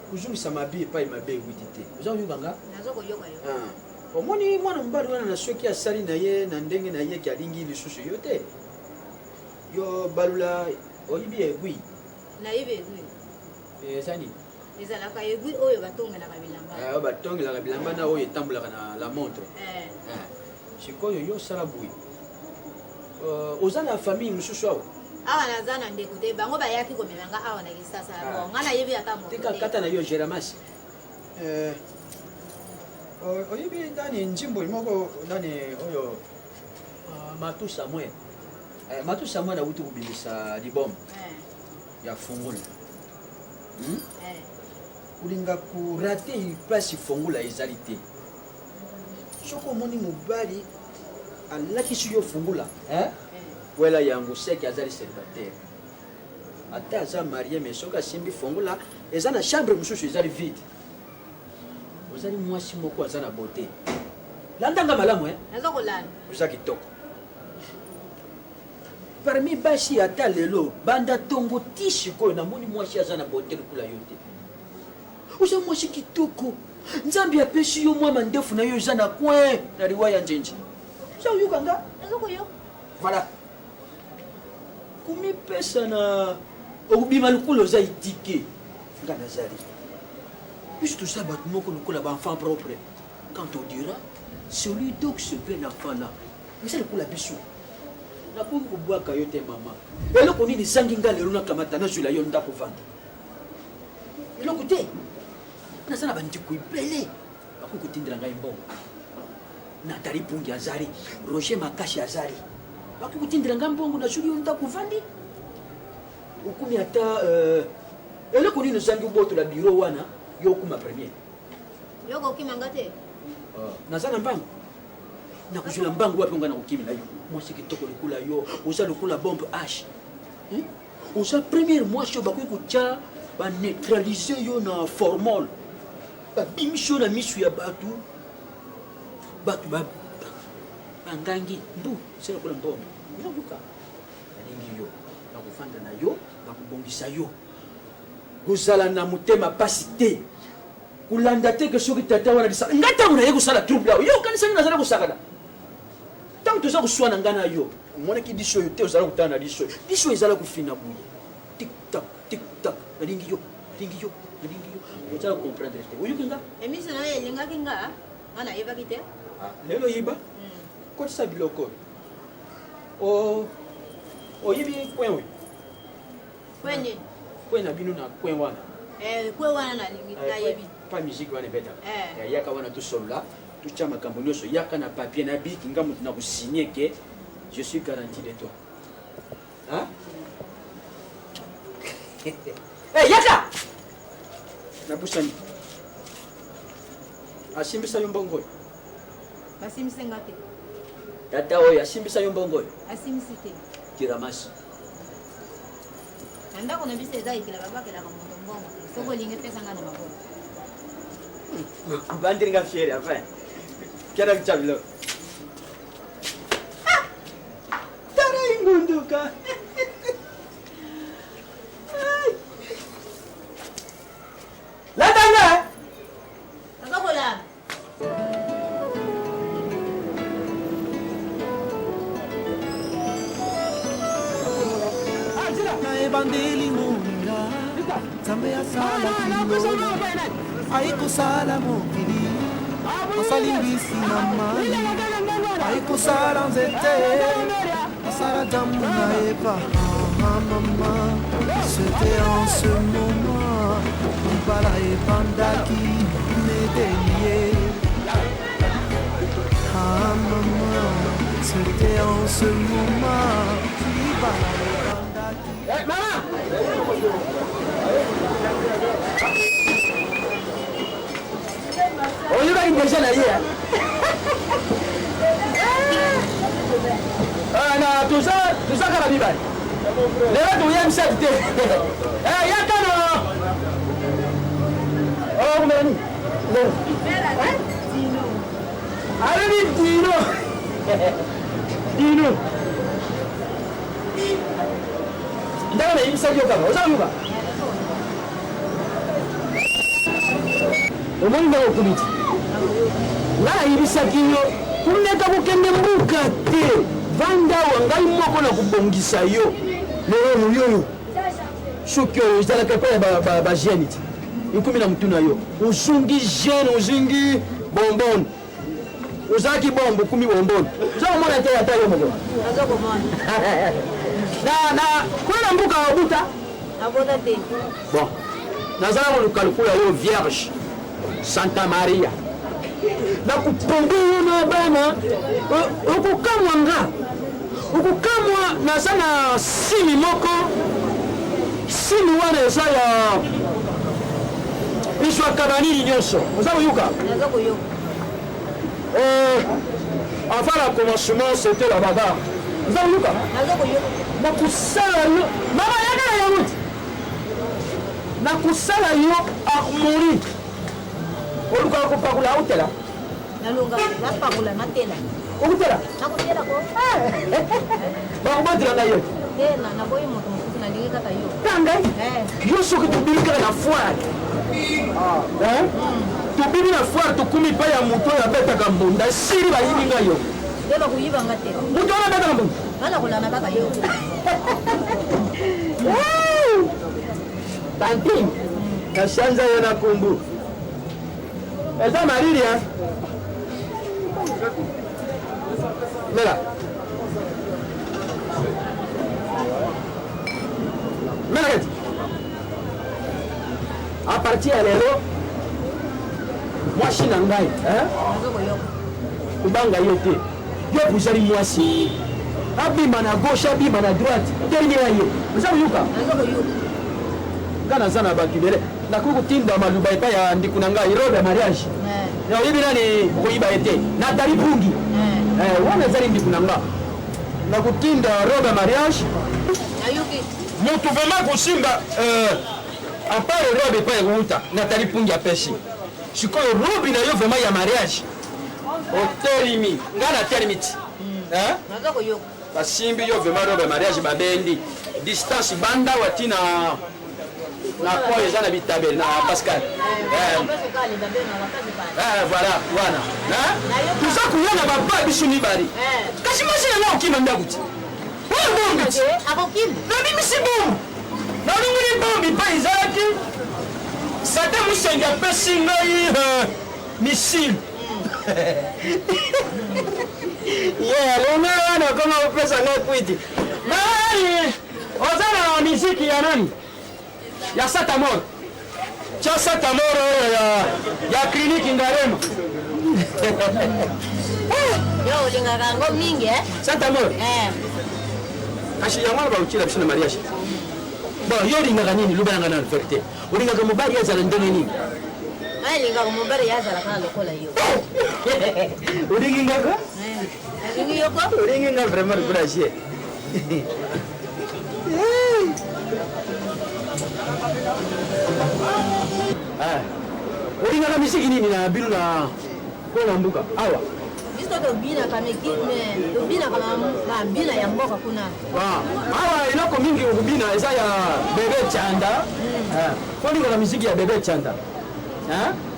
kuzungisa mabe epai mabe ewiti te oza koyoka nga omoni mwana mobali wana na soki asali na ye na ndenge na ye ki alingi lisusu yo te yo balula oyibi egui nayebi egui eza nini ezalaka egui oyo batongelaka bilamba oyo batongelaka bilamba na oyo etambolaka na la montre sikoyo yo osala boye oza na famille mosusu awa awa naza na ndeko te bango bayaki komema nga awa na kisasa nga nayebi ata moto tika kata na yo jéramas oyebi ndani nzimbo moko ndani oyo matu samuel matu samuel awuti kobimisa libomo ya fungula kolinga kurate place fungula ezali te soki omoni mobali alakisi yo fungula wela yango seki azali célibataire ata aza marie mais soki asimbi fungula eza na chambre mosusu ezali vide ozali mwasi moko aza na beauté landanga malamu oza kitoko parmi basi ata lelo banda tongo ti sikoyo namoni mwasi aza na beauté lokula yo te oza mwasi kitoko nzambe apesi yo mwa mandefu na yo eza na coin na liwa ya njenje oza oyoka nga voilà komipesa na okobima lokolo oza itike nga nazali puisque tout ça bato moko lokola baenfant propre quand on dira celui donc ce bel enfant là eza lokola biso nakoki kobwaka yo te mama eloko nini ezangi nga lelo nakamata nazwela yo ndako vanda eloko te naza na bandiko ebele bakoki kotindela ngai mbongo natali pungi azali roger makashi azali bakoki kotindela ngai mbongo nazweli yo ndako vandi okumi ata eloko nini ezangi obotola biro wana yo okuma premier yoko okimanga te naza na mbango nakozwela mbango wapi onga nakokimi na yo mwasi kitoko lokola yo oza lokola bombe h oza première mwasi oyo bakoki kotya baneutralize yo na formol babimisi yo na miso ya bato bangangi mbu se lokola mbombe naluka nalingi yo nakofanda na yo nakobongisa yo kozala na motema pasi te kolanda te ke soki tata wana lisaka nga ntango naye kosala trouble awo yo okanisaki nazala kosakana ntango toza koswana nga na yo omonaki liso oyo te ozala kotala na liso oyo liso oyo ezala kofina boye tiktak tiktak nalingi yo ozala comprendre te oyoki nga emiso na yo elingaki nga nga nayebaki te lelo yiba kotisa biloko oyibi kwen oyo kwenye kwen na bino na kwen wana kwe wana nayebi pa musique wana ebetaka yaka wana tosolola totya makambo nyonso yaka na papier na biki nga moto na kosigne ke je suis garanti de toi yaka nabusani asimbisa yo mbongo oyo basimbise nga te tata oyo asimbisa yo mbongo oyo asimbisi te tiramasi na ndako na biso eza ekela babakelaka moto mbongo soki olingi epesanga na maboko bandiringa fiere enfin kena kichabilo tara ingunduka latanga akakola naebandeli moninga nzambe asala kilo aikosala mokili asali mbisi na mai aikosala nzete asala damu na eva mama c'était en ce moment mbala ebandaki nedelie mama c'était en ce moment libala oyebaki deja na ye toza kaka mibale lelo toyebisaki te yakano okumeni alobi dino ndako nayebisaki yo kaka oza koyoka omoni ndako okumiti nga nayebisaki yo kumeka kokende mbuka te vanda awa ngai moko na kobongisa yo lelo yoyo soki oyo ezalaka epai ya bagene ti ekumi na motu na yo ozungi gene ozungi bombone ozalaki bombo okumi bombone oza komona te ata yo moko kuna na mbuka obuta abota te bon nazala koluka lokola yo vierge santa maria nakupombe yo na bana okokamwa nga okokamwa naza na simi moko simi wana eza ya biswaka banini nyonso oza koyoka avant la commencement c'était la bagarre oza koyoka nakosala yo mama yaka na yango ti nakosala yo harmonie olukaka kopakola autela nalonga napakola natela okutela nakotela ko bakobotela na yo tena naboyi moto mosusu nalingi kaka yo tangai yo soki tobimi kaka na foire tobimi na foire tokumi epai ya moto oyo abetaka mbunda siri bayibi ngai yo nde bakuyibanga te moto wana abetaka mbunda bana kolana kaka yo tantine kashanza ye na kumbu eza malili mela mela kati a partir ya lelo mwasi na ngai kubanga yo te yo buzali mwasi abima na gauche abima na droite telemi ya ye oza koyoka nga naza na bato ebele nakoki kotinda maluba epai ya ndiku na ngai robe ya mariage oyebi nani okoyiba ye te natali pungi wana ezali ndiku na nga nakotinda robe ya mariage moto vraimen kosimba apart robe epai ekouta natali pungi apesi sikoyo robe na yo vraimen ya mariage otelimi nga natelimi ti basimbi yo vraimen robe ya mariage babendi distance banda wati na po eza na bitabeli na Pascal voilà wana tuza kuyona bapa biso mibali kasi mwasi nanga okima ndako ti oyo bombi ti nabimisi bombi nalunguli bombi mpa ezalaki sata mosengi apesi ngai misile longa wana koma kopesa ngai kwiti nai oza na miziki ya nani ya Satamor cha Satamor ya kliniki Ngarema yo ulingaka ngo mingi Satamor kasi yango ba uchila bisina mariage bon yo lingaka nini lubanga na vérité ulingaka mobali yazala ndenge nini lingaka mobali yazala kana lokola yo ulingaka ulingi yoko ulinga vraiment courage olingaka misiki nini na bino na mpona mbuka awa biso tobinaka mabina ya mboka kuna awa eloko mingi okobina eza ya bebe chanda olingaka misiki ya bebe chanda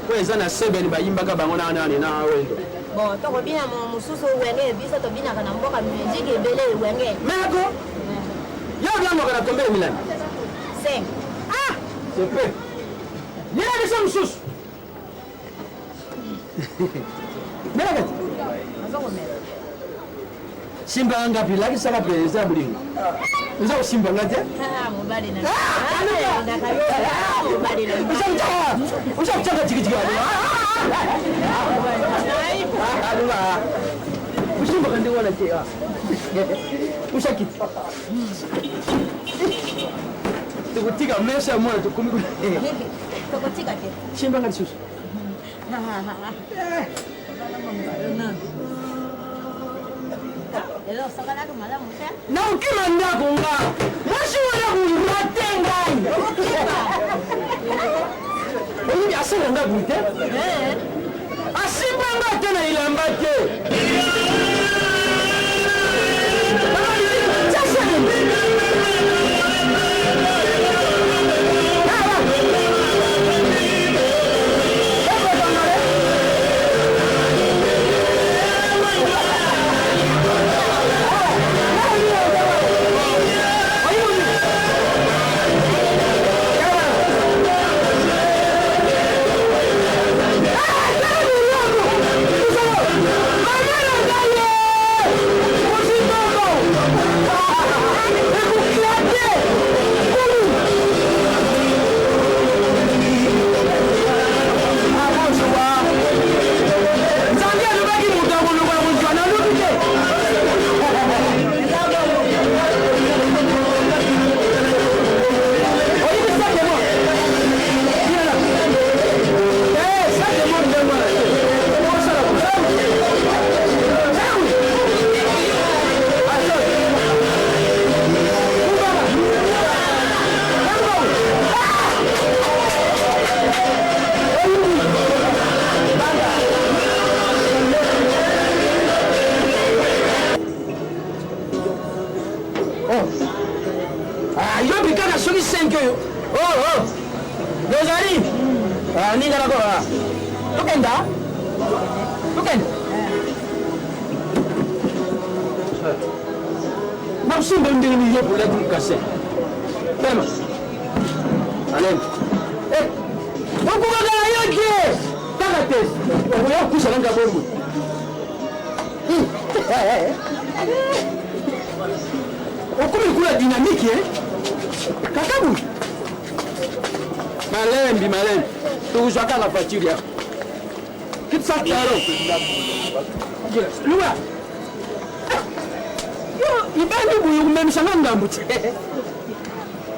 po eza na sebeni bayimbaka bango na nani na wendo bon tokobina mosusu wenge biso tobinaka na mboka miziki ebele wenge meko yo obyamboka na tombele milani 5 c'est peu nina biso mosusu melakati simba ngapi lakisaka president ya bolingo oza kosimbanga te oza kutanga tikitiki osimbaka nde wana te osakiti tokotika mesa ya mwana tokomi simbanga lisusu naokima ndako nga mwasi wana koyima te ngai oyibi asala nga bui te asimba nga te na elamba te Nakusimba ndenge ni yepo la dum kase. Tema. Alem. te oya kusha nanga bongo okomi kula dynamique kakabu malembi tukuzwaka na voiture yako kitu sa claro luwa yo ibani buyu kumemshanga ngambu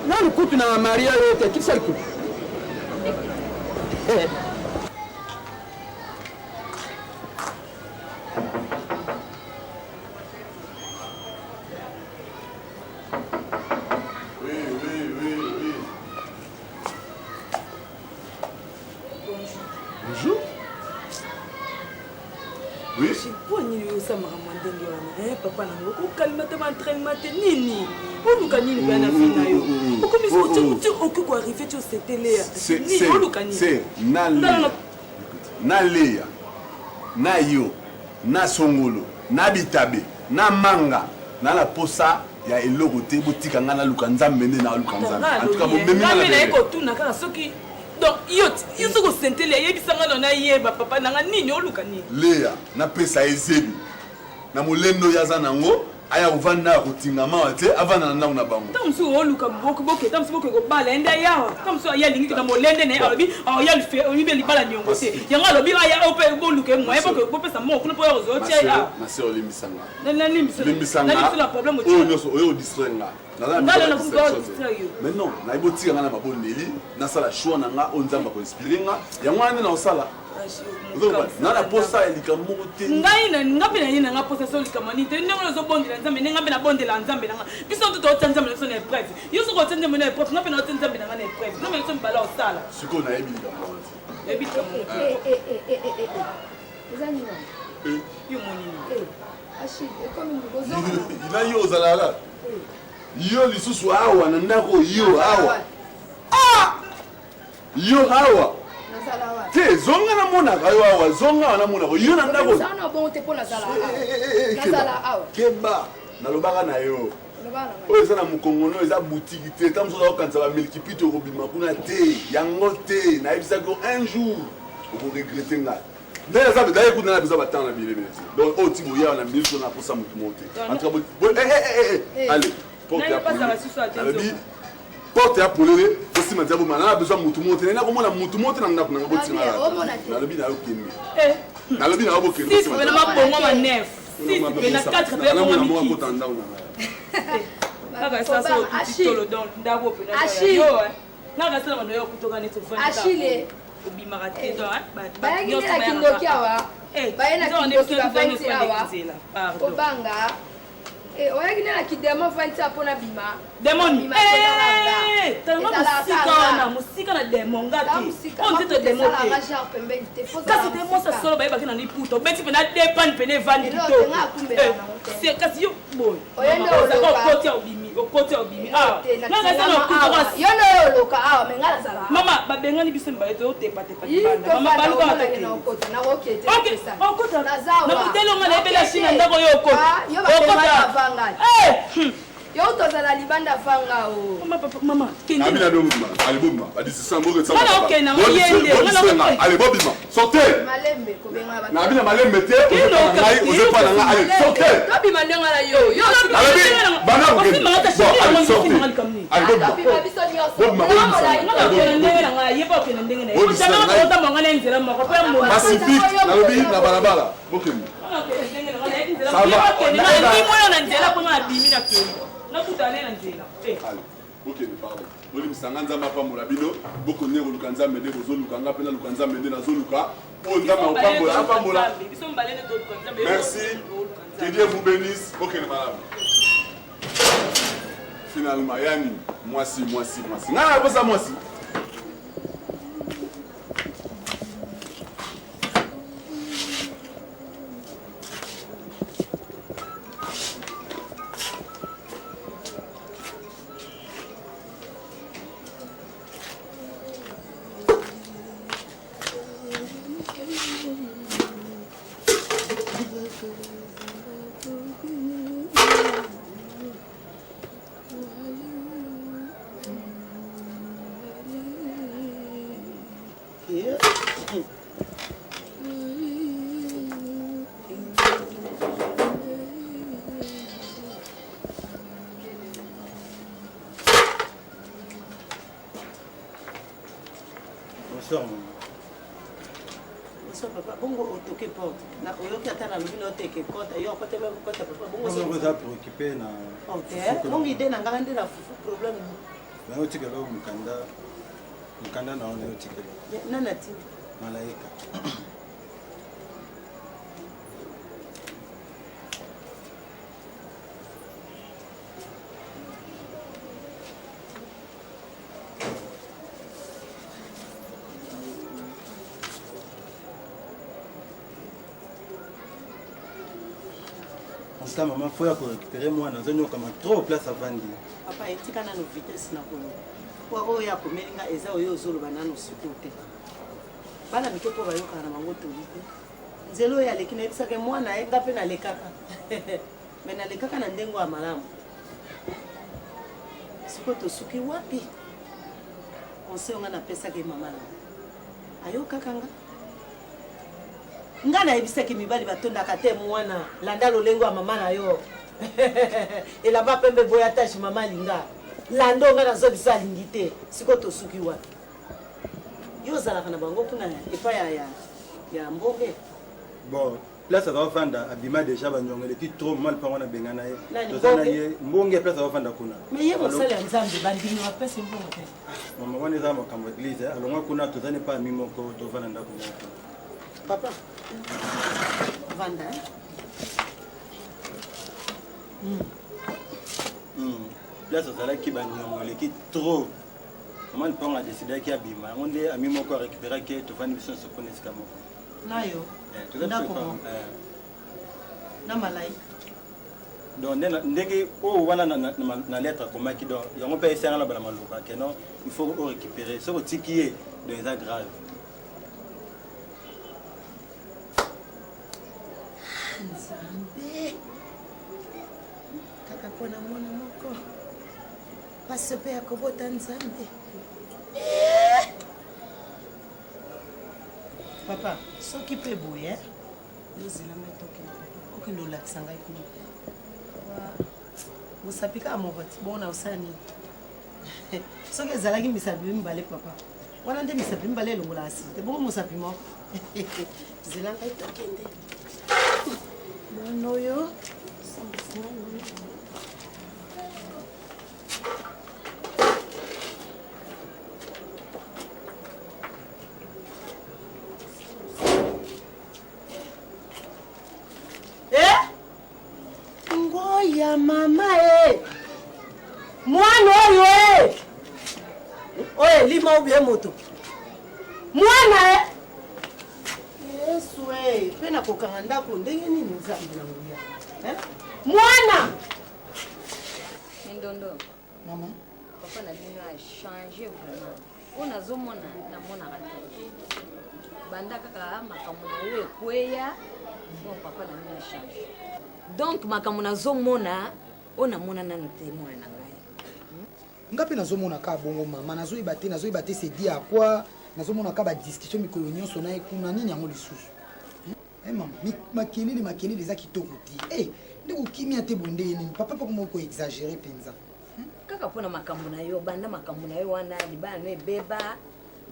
nani kutu na Maria yote kitu sa kutu Bonjour. Oui. Pour nini osamaka mwandenge wana papa nango okokalimata baentraînement te nini oluka nini mpe na vi na yo okomisi oki koarrive ti osetelea nini oluka nini na leya na yo na songolo na bitabe na manga na la posa ya eloko te botika nga naluka nzambe nde naluka nzambe en tout cas bomemi naye kotuna kaka soki donc yo soki osentelea yebisanga na nayeba papa nanga nini oluka nini leya napesa ezebi na molendo oyo aza nango aya kovanda ya kotingama te avanda na ndako na bango ta mosusu oluka boke ta mosusu boke kobala ende ayawa ta mosusu aya alingi kaka molende naye alobi oya oyibe libala niongo te yango alobi aya ope boluka emoye boke bopesa moko kuna mpo ya kozotia ya mase olimbisanga nalimbisana problème oyo nyonso oyo odistraire nga mais non nayebi otika nga na mabondeli nasala choix na nga oyo nzambe akoinspire nga yango wana nde naosala nana posa ya likambo moko te ngai mpe na ye nanga posa so likambo nini te ndenge ozobondela nzambe nde nga mpe nabondela nzambe nanga biso tuto otya nzambe na biso na épreuve yo soki otya nzambe na épreuve nga mpe na otya nzambe nanga na épreuve nzambe na biso mibala osala sikoyo nayebi likambo wana yebi likambo eza nini yo monini ina yo ozalaka yo lisusu awa na ndako yo awa yo awa te zonga namonaka yo awa zonga wana namonaka yo na ndako keba nalobaka na yo oyo eza na mokongono eza butiki te ta mosusu akokanisa bamilkipito okobima kuna te yango te nayebisaki un jour okoregrete ngai ndenge eza daye kuna na biza batanga na bilebele te donc oyo ti boyawa na miso na posa motu mo te allez porte ya polele osima tia bomana na besoin mutu mo te nena komona mutu mo te na ndako nanga botinga nalobi na yo kende nalobi na yo bokende obimaka te bayakindela kindoki awa baye na kindoki bafanti awa obanga oyakindela kidemo fanti apo na bima mosika na demo ngati onzito demo te kasi demo sa solo bayebaki na liputa obeti mpe na depane pene evandi kasi yo boy okoti ya obimi mama babengani biso mibaye te otepatepa mama balukaokotanamodele onga nayebela china ndako yo okota yo tozala libanda fanga o mama Amina Domuma allez boma badisi sambo que ça allez bobima sortez malembe kobenga ba na bina malembe te ngai oze pa nga allez sortez tobima ndenga la yo bana ko allez sortez allez bobima pacifique na lobi na balabala bokemi ça va okende pardon olimbisanga nzambe apambola bino bokonde koluka nzambe nde bozoluka nga mpe naluka nzambe nde nazoluka oyo nzambe akopambola apambola merci que Dieu vous bénisse bokende malamu finalement yani mwasi nga naposa mwasi Bonsoir, maman. Bonsoir, papa. Bongo, otoke porte. Na oyoki ata na lobino teke kota. Yo kote ba kota papa. Bongo so. Bongo za préoccupé na. OK. Bongo idée na ngande na problème. Ba otika lo mukanda na ona otika. Nana ti. Malaika. Ça maman faut récupérer moi dans un comme trop place à vendre. Papa etika na no vitesse na kono. Kwa oya komelinga eza oyo zolo banano sikote. Bana mikepo bayoka na mango tolite. Nzelo ya lekina etisake mwana enga pe na lekaka. Mena lekaka na ndengo ya malamu. Sikoto suki wapi? Conseil nga na pesa ke mama na. Ayoka kanga. Ngana ebisaki mibali batondaka te mwana landa lolengo ya mama na yo elamba pembe boya tashi mama linga lando nga nazobisa alingi te siko tosuki wapi yo ozalaka na bango kuna epai ya mboke bon place azavanda abima déjà banyongo eleki trop mal mpango na benga na ye Nani, tozana ye mbonge place azavanda kuna me ye mosali ya nzambe bandimi bapesi mbongo te mama wana eza makambo église alongwa kuna tozani pa mi moko tovanda ndako moko papa vanda place ozalaki banyongo eleki trop mama lipango adesidaki abima yango nde ami moko arécupéraki tovandi biso nyonso mpona esika moko nayo ndako na malaika donc ndenge oyo wana na lettre akomaki donc yango mpe esengana bana maloba ke non il faut orécupérer soki otiki ye donc eza grave nzambe kaka mpona mwana moko pasi mpe ya kobota nzambe papa soki mpe boye yozelanga okende olakisa ngai kuna mosapi kaka mokoti bona osala nini soki ezalaki misapi mibale papa wana nde misapi mibale elongolaka site bongo mosapi moko zela ngai tokende mwana oyo ngoya mama mwana oyo oyo lima obie moto mwana yesu mpe na kokanga ndako ndenge nini nzambe na nguya mwana Ndondo mama papa na bino a changé vraiment on azomona na mona te banda kaka makambo na yo ekweya bon papa na bino a changé donc makambo nazomona ona mona nano te mwana na ngai nga mpe nazomona kaka bongo mama nazoyeba te sedi ya kwa nazomona kaka badiscussion mikolo nyonso na ye kuna nini yango lisusu mama makelele eza kitoko te nde kokimia te bonde ye nini papa mpo komoko exagere mpenza kaka mpona makambo na yo banda makambo na yo wana libala no ebeba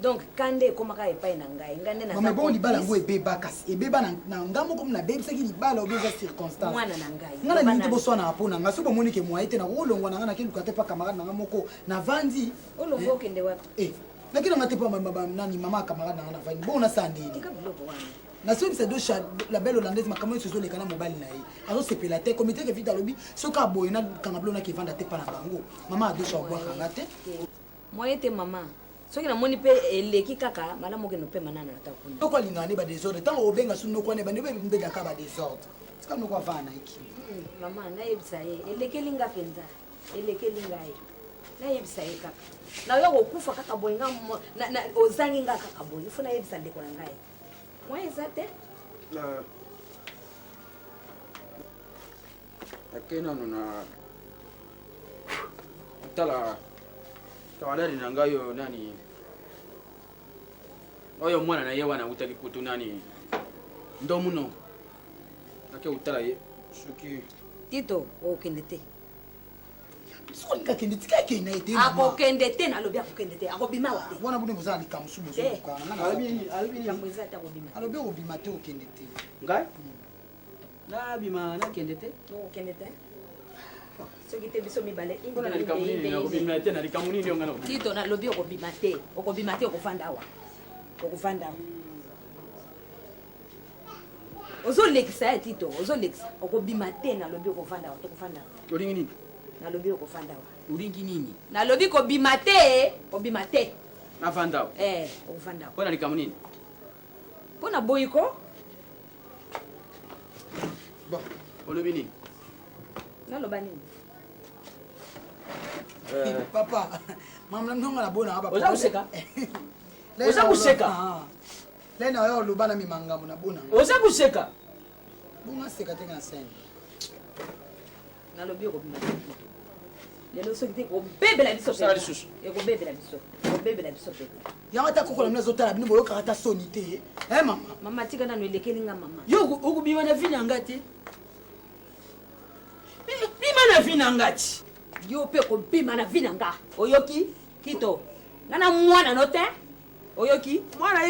donc kande ekomaka epai na ngai ngai nde mama bongo libala yango ebeba kasi ebeba na nga moko nabebisaki libala obi eza circonstance mwana na ngai nga na nini te boswana mpo na nga so bomoni ke mwaye te nakolongwa na nga nakeluka te mpa camarade na nga moko navandi olongwa okende wapi nakinanga te mpa nani mama camarade na nga navandi bongo nasala ndeni nasoyebisa do la belle hollandaise makambo nyonso ezoleka na mobali na ye azosepela te komite kevite alobi soki aboye nakanga bilo nakevanda te mpa na bango mama adosha obwakanga te moye te mama soki namoni mpe eleki kaka malamu okende mpe manana ata kuna noko alingaka nde badésordre ntango obenga su noko wane bande mbedaka badésordre sika noko avaa na eki mama nayebisa ye elekeli nga mpenza elekeli ngai nayebisa ye kaka nayo kokufa kaka boye nga ozangi nga kaka boye ifo nayebisa ndeko na ngai moye eza te ake nano na tala kawadari na ngai oyo nani oyo mwana na ye wana utaki kutu nani ndo muno ake utala ye soki tito okende te sokolinga kende tika kende na ete akokende te nalobi akokende te akobima wa te wana bune bozala likamusu bozokokana alobi okobima te okende te ngai nabima nakende te okende te soki te biso mibale tito nalobi okobima te okofanda awa ozolekisa ye tito ozolekisa okobima te nalobi okofanda awa tokofanda awa olingi nini nalobi okofanda awa olingi nini nalobi kobima te obima te nafanda awa okofanda awa mpona likambo nini mpona boyiko olobi nini naloba nini papa mama ndonga na bona aba oza kuseka lena oyo oloba na mimangambo na bona oza kuseka bunga seka te na scène nalobi okobima lelo soki te kobebela biso ekobebela biso pe yango ata kokola mino ezotala bino boyokaka ata soni te mama tika nano elekeli nga mama yo okobima na vi na nga te bima na vi na nga ti yo mpe kobima na vi na nga oyoki tito nga na mwana no te oyoki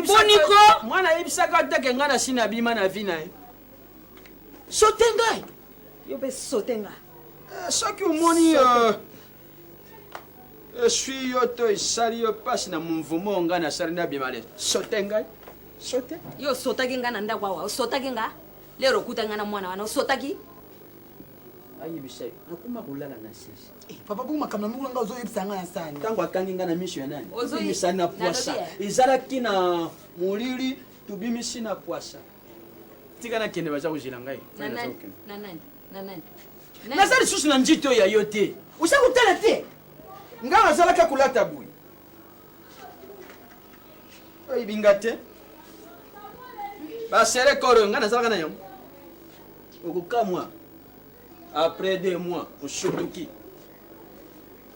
boniko mwana ayebisaka teke nga na si na bima na vi na ye sote ngai yo mpe sote nga soki omoni eswi yo to esali yo mpasi na movumo nga nasali na bima le sote ngai sote yo osotaki nga na ndako awa osotaki nga lero okuta nga na mwana wana osotaki ayebisa yo nakoma kolala na sese papa bongo makambo na mongo nga ozoyebisa nga na sani ntango akangi nga na miso ya nani tobimisa na poisa ezalaki na molili tobimisi na poisa tika nakende baza kozela ngai naza lisusu na nzito oyo ya yo te oza kotala te ngai nazalaki kolata boye oyibinga te basere koro ngai nazalaka na yango okokamwa après 2 mois oshotoki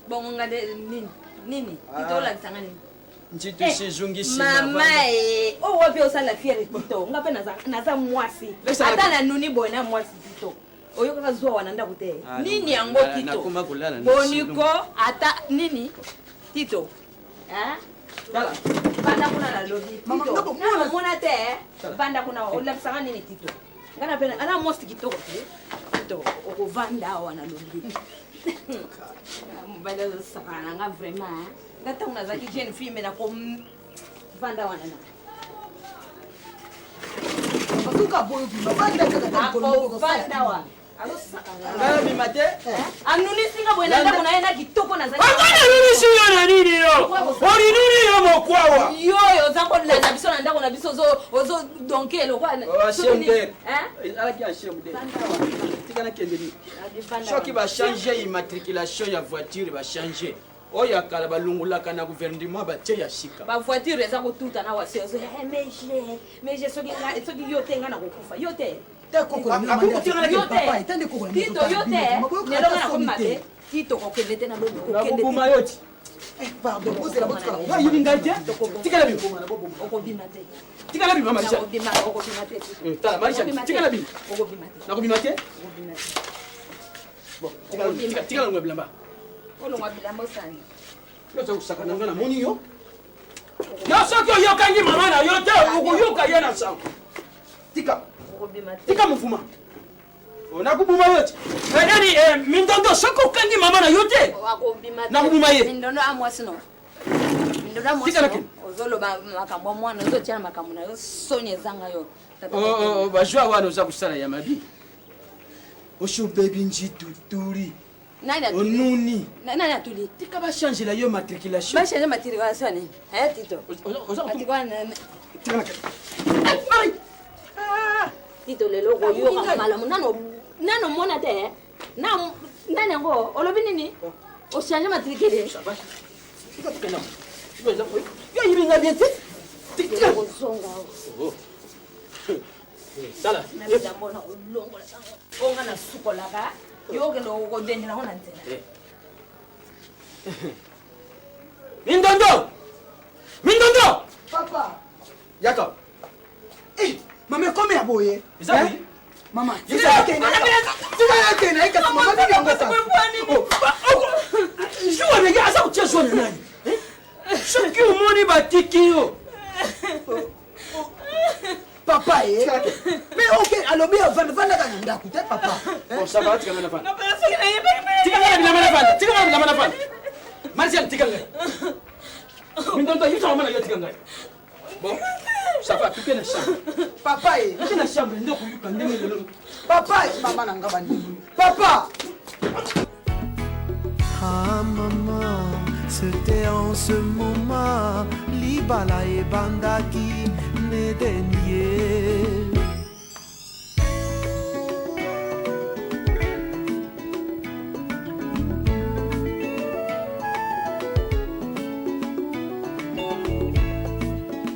bongo nga de nini titolakisanga nini nzito esezongisi mama oyo wapi osala fiere tito nga mpe naza mwasi ata na nuni boye na mwasi tito oyo kaka zuwa wana ndako te nini yango tito boniko ata nini tito banda kuna nalobi tito namona te banda kuna olakisanga nini tito nga na pene ana mwasi kitoko te tito okovanda awa nalobi mobali azosakana na nga vraiment nga ntango nazalaki jeune fille me nakovanda wana na osuka boyo bima akovanda wa ngai bima te anunisinga boye na ndako na ye na kitoko nazalianunisi yo na nini yo olinuni yo mokwawa yoyo oza kolanda biso na ndako na biso ozodonke ezalaki achemde tika nakende nini soki bachange immatriculation ya voiture bachange oyo ya kala balungulaka na gouvernement batie ya sika bavoiture eza kotuta na wasi mege soki yo te nga na kokufa yo te tito yo te lelo nga nakomi mabe tito kokende te nalobi kokendebuma yo ti yibi ngai te tikala bima okobima te tikala bima marisha okobima te tala marisha tikala bima nakobima te bon tikala ngwe bilamba olongwa bilamba osani yoza kosakana nga namoni yo yo soki oyokangi mama na yo te okoyoka ye na sango tika mofuma nakobuma yo te nani mindondo soki okangi mama na yo te nakobuma ye mindondo amwasi no ozoloba makambo mwana ozotia na makambo na yo soni ezanga yo bajwa wana oza kosala ya mabi oshobebi njitutuli onuni nani atuli tika bachangela yo matriculation bachange matriculation nini tito tito lelo koyoka malamu nano mona te nani yango olobi nini ochange matricule yo yibinga bien te kozonga sala nabidambona olongola onga na sukolaka yokende okodendela ngo na nzela mindondo papa yaka mama ekome ya boye mama atiki yo. Papa, mais ok, alors bien, va écoutez, papa. Bon, ça va, tu vas me faire. Martial, tu vas me faire. Bon, ça va, tu peux la chambre. Papa, tu la chambre, papa, maman n'a pas dit. Papa. Ah maman, c'était en ce moment, Libala et Bandaki ne déniaient.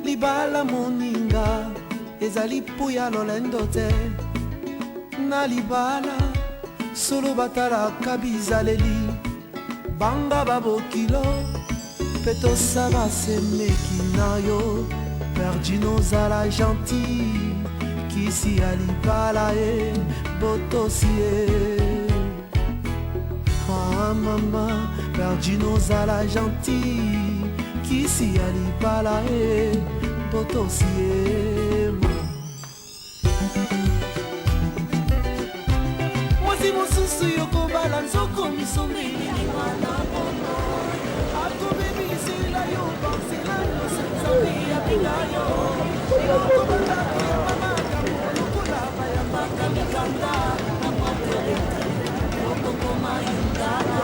Libala moninga, ezali puya lolendo te, na libala, solo batala kabizaleli. Banga babokilo peto saba semeki na yo Perdino zala gentil Kisi alipala e botosie Ah mama Perdino zala gentil Kisi alipala e botosie Mwasi mosusu yokobala nzoko misomeli wana ono akobebisela yo bansela yosenzabe ya bilayo yokobaaaaaolokola bayambaka mikanda na motele okokoma yungala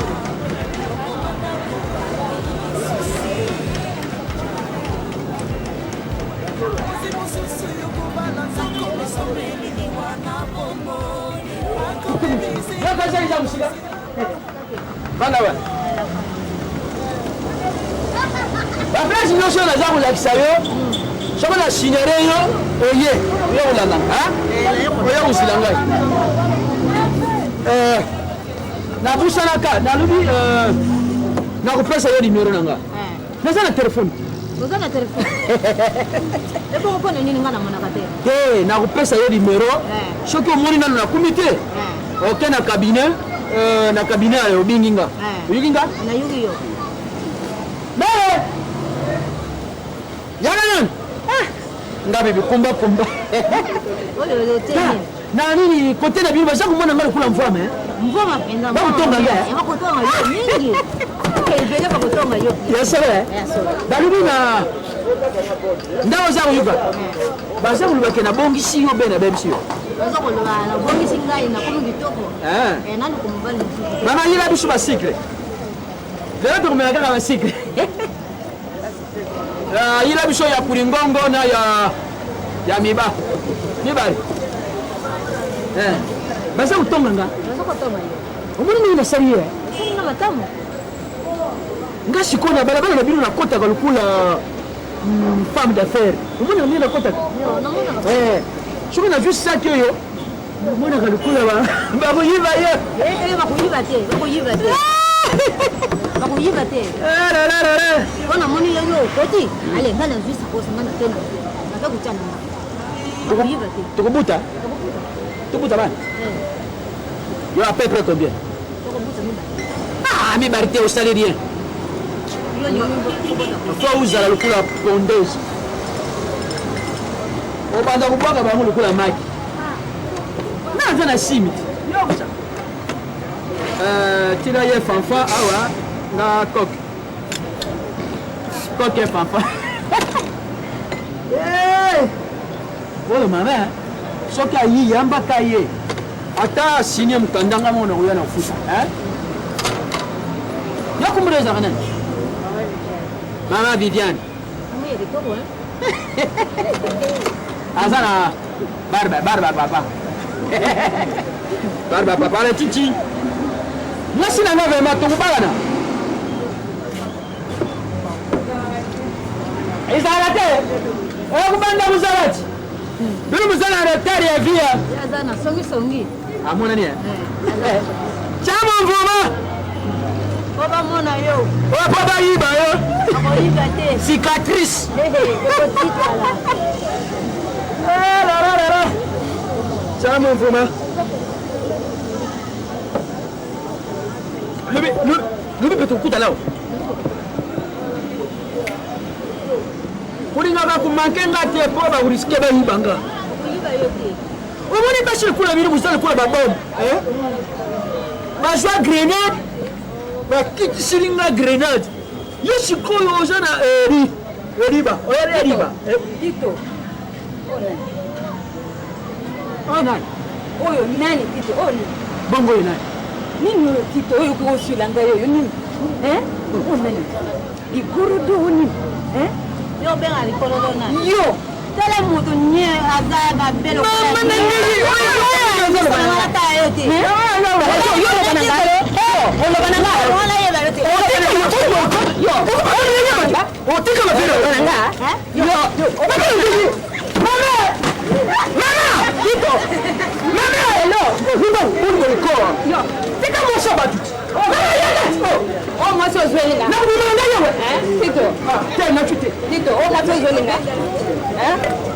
mwasi mosusu yokobala nzoko misomeli wana ono Bana bana. La place nyonso naza kolakisa yo soki na signere yo oye oye kolanda oye kosila ngai nabusanaka nalobi nakopesa yo nimero na nga naza na telefone oza na telefone epokopona nini nga namonaka te te nakopesa yo nimero soki omoni nano nakumi te oke na cabinet ayo obingi nga oyoki nga nayoki yo yana nani nga bebe komba oyo te na nini kote na bino baza komona nga lokula mvwame mvwama mpenza bakotonga nga bakotonga yo mingi ebele bakotonga yo ya solo balobi na nda oza koyoka baza kolobake nabongisi yo be nabebisi yo oza koloba nabongisi ngai nakomi kitoko nani komobali mosusu mama yela biso basikre lelo tokomela kaka basikre yela biso ya pulingongo na ya mibale baza kotonga nga omoni ndenge nasali ye osalinga matamu nga sikoyo na balabala na bino nakotaka lokula femme d'affaire omoni ndenge nakotaka soki na vi saki oyo omonaka lokula bakoyiba ye bakoyiba te bakoyiba te mpo namoni yo okoti ale nga nazwi sakosi nga natena naza kotyana nga bakoyiba te tokobuta bana yo à peu près combien mibali te osali rien fo ozala lokula pondeuse obanda kobwaka bango lokula maki naza na simi tina ye fanfa awa na koke fanfa oyo mama soki ayi yambaka ye ata signe mukandanga mona koya na futa yakumbulo ezaka nani mama Viviane aza na barba papa barba papa ala titi mwasi nanga vraimen tokobalana ezalaka te okubanda muzalati bino muzala na retard ya via aza na songisongi amonani chama mvuma obamona yo opo bayiba yo akoyiba te cicatrice ekotitala chama mvuma lobi pe tokuta lao kulingaka kumankenga te po bakuriske bayibanga omoni basi lekula bino busa lekula babomu bazwa grenade bakitisilinga grenade yo sikoyo oza na eriba oyali eriba Tito nani oyo nani Tito oyo bongo oyo nani nini oyo Tito oyo kokoswila ngai oyo nini o nani likorodo o nini yo obenga likorodo nani yo tala moto nye aza babelo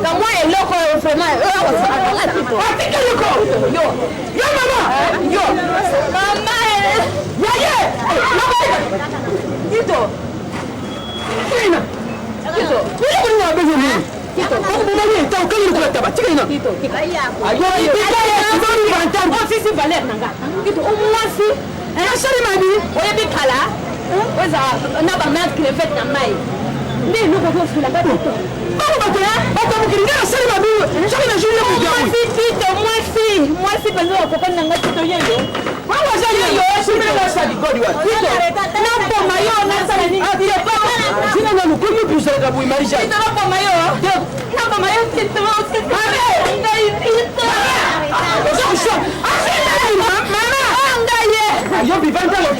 Kamu eloko vraiment yo mama yo mama Tito Tina Tito wewe ni wabezo nini Tito mbona wewe tao kali ni kuleta batika ina Tito ayo ni bantambo sisi valer nanga Tito umwasi shari madi oye bikala weza na ba mat crevette na mai ndi nuko kwa fula bado bado bato ya bato mkiringa shari madi shari na jule mu jamu Tito mwasi penzo kwa kwa nanga Tito yeye wawa shari yo shime na shari godi wa Tito na poma yo na sala ni sina na nukumu bisa kabu imarisha Tito na poma yo Tito ndai Tito sio mama angaye yo bivanda lo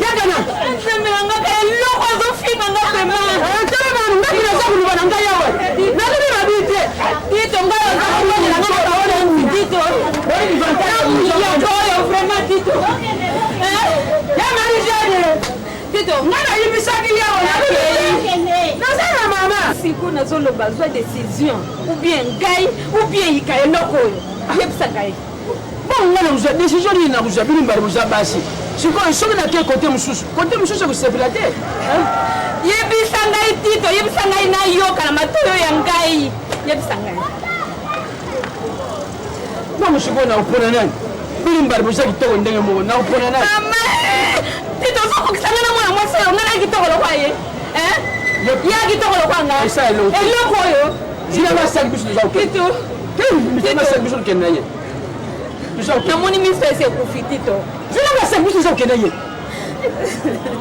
yagana semanga eloko zofika ngapema tele manu ngakina zakulu bana ngayawe nalini mabite Tito ngayo zakulu na ngana taona Tito boi bivanda yo vraiment Tito ya marijane Tito ngana yibisaki yawo na sana mama siku nazoloba zwa décision ou bien ngai ou bien ikaye loko yebisa ngai bon ngana uzwa décision ni na uzwa bilimba uzwa basi sikoyo soki na ke kote mususu kusepela te yebisa ngai Tito yebisa ngai nayoka na matoyo ya ngai yebisa ngai mama sikoyo na upona nani bilimba uzwa kitoko ndenge moko na upona nani mama Tito zokokisanga na mwana mwasi oyo ngana kitoko lokwa ye ya kitoko lokwa nga eloko oyo zina masaki biso toza oke Tito masaki biso tokende na ye namoni miso esi ekufi Tito zina masaki biso toza okende ye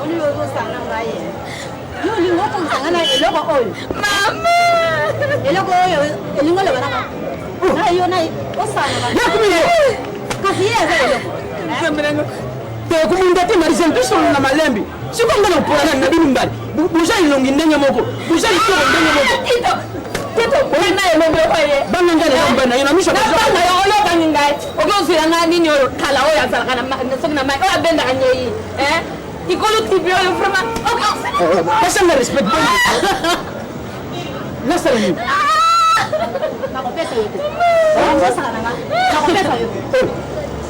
oni ozosanga ngai yo olingi okokisanga na eloko oyo mama eloko oyo elingi oloba naka na yo na osanga yakumi ye kasi ye eza eloko kumunda te marisa biso na malembi siko ngana upona nani na bilumbali buza ilongi ndenge moko buza litoko ndenge moko Tito na elongi oye banga ngana yamba na ina misho banga yo oloba ngai okozira ngani nini oyo kala oyo azalaka na soki na mai oyo abenda kanyei ikolo tibio yo vraiment pasa na respect bon la sala ni nakopesa yo te nakopesa nanga nakopesa yo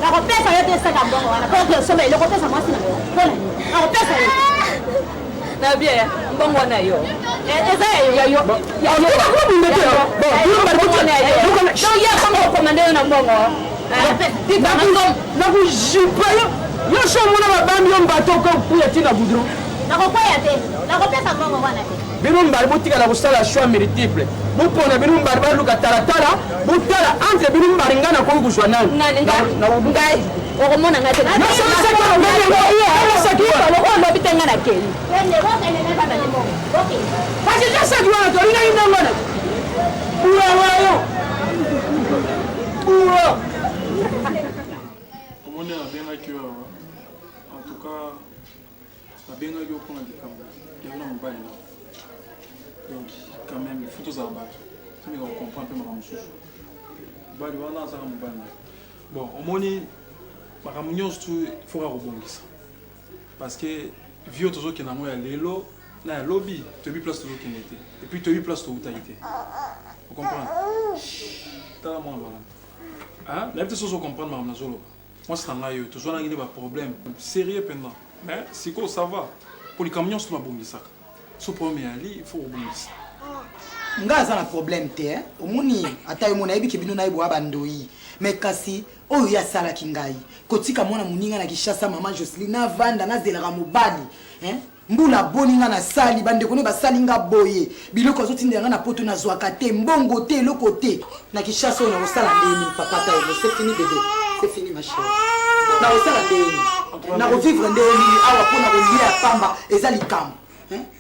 nakopesa yo te saka mbongo wana kwa sobe nakopesa mwasi na yo bona nakopesa yo na bia mbongo na yo eza yo yo kwa bundete yo bon yo ya kama komande na mbongo na kujipa yo so mona mabambi yo mbato ko kuya tina goudron nakokwaya te nakopesa mbongo wana te bino mbali botikala kosala choix multiple bopona bino mbali baluka talatala botala entre bino mbali ngana koyi kozwa nani ngai okomona ngai te olobi te ngai nakei kasi tasaki wana tolingai ndangona urawayo ura omoni abengaki yo awa en tout cas abengaki opona likambo yango na mobali na donc quand même il faut tozala bato tomeka kocomprendre mpe makambo mosusu mobali wana azaka mobali na ye bon omoni makambo nyonso tu foka kobongisa parce que vie oyo tozokende yango ya lelo na ya lobi toyebi place tozokende te et puis toyebi place toutaki te ocomprendre tala mwana malamu nayebi te soki ocomprendre makambo nazoloba mwasi na ngai oyo tozwanaki nde baproblème sérieux mpenza mais sikoyo ça va po likambo nyonso to babongisaka ce problème ali il faut oublier nga aza na problème te omoni ata yo mona yebiki bino na yebo abandoi mais kasi oyo yasalaki ngai kotika mwana moninga na Kishasa mama Jocelyne na vanda na zelaka mobali mbula boninga na sali bandeko ne basali nga boye biloko azotindela nga na poto na zwaka te mbongo te eloko te na Kishasa oyo na kosala ndeni papa ta yo c'est fini bébé c'est fini ma chérie na kosala ndeni na kovivre ndeni awa mpona kolia pamba eza likambo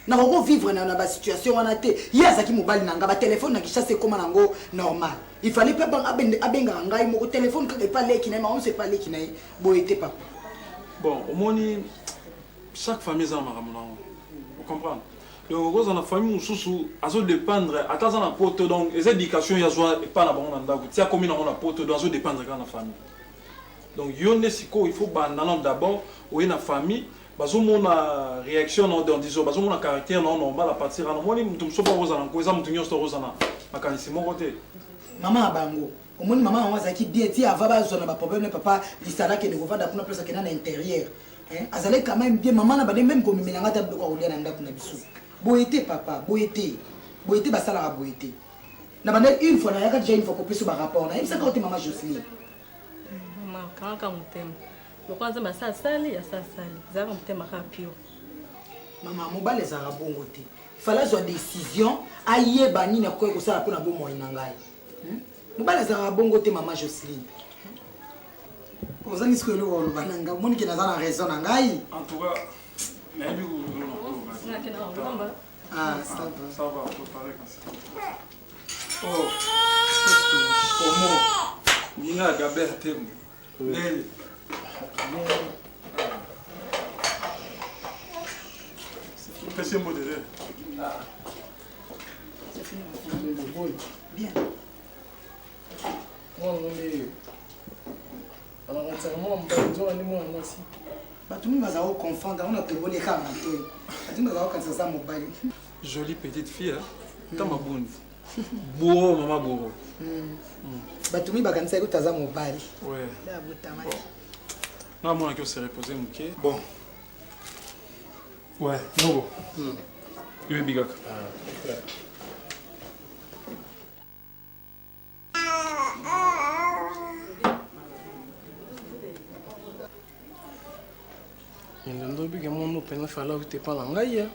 na koko vivre na ba situation wana te ye azaki mobali na nga ba téléphone na Kishasa ekoma nango normal il fallait pas abenga ngai moko téléphone kaka pas leki na on sait pas leki na boye te papa bon omoni chaque famille a un maramon vous comprenez donc quand on a famille mususu azo dépendre attends na poto donc les éducations ya zo pas na bango ndako tia komi na na poto donc azo dépendre quand na famille donc yone siko il faut bandana d'abord ou na famille bazomona réaction dans disons bazomona caractère non normal à partir na moni mutu so ba rozana ko eza mutu nyosto rozana makanisi moko te mama bango omoni mama wangu azaki bien ti avaba zona ba problème papa lisala ke de kovanda kuna place ke na intérieur azalaki quand même bien maman na bane même komimela nga ta biloko kolia na ndako na biso boyete papa boyete basalaka boyete na bane une fois na yaka déjà une fois kopesa ba rapport na yebisaka ote mama Jocelyne mama kaka mutema lokwanza basa sali ya sasali zaka mutema ka pio mama mobali ezaka bongo te fallait zwa décision ayeba nini akoki kosala mpona bomoi na ngai mobali ezaka bongo te mama Jocelyne ozangi sikoyo eloko oloba na ngai omoniki naza na raison na ngai en tout cas nayebi ça va préparer comme ça oh comment ninga gaber tem lele c'est un modèle c'est fini bien batumi bazala koconfondre on a toboli ekaka na toi batumi bazala kokanisa za mobali jolie petite fille ta mabundi boro mama boro batumi bakanisa ekuti aza mobali na mona ki ose repose moke bon ouais nobo yoyebi kaka Mindondo bige mono pena fala que te pala ngai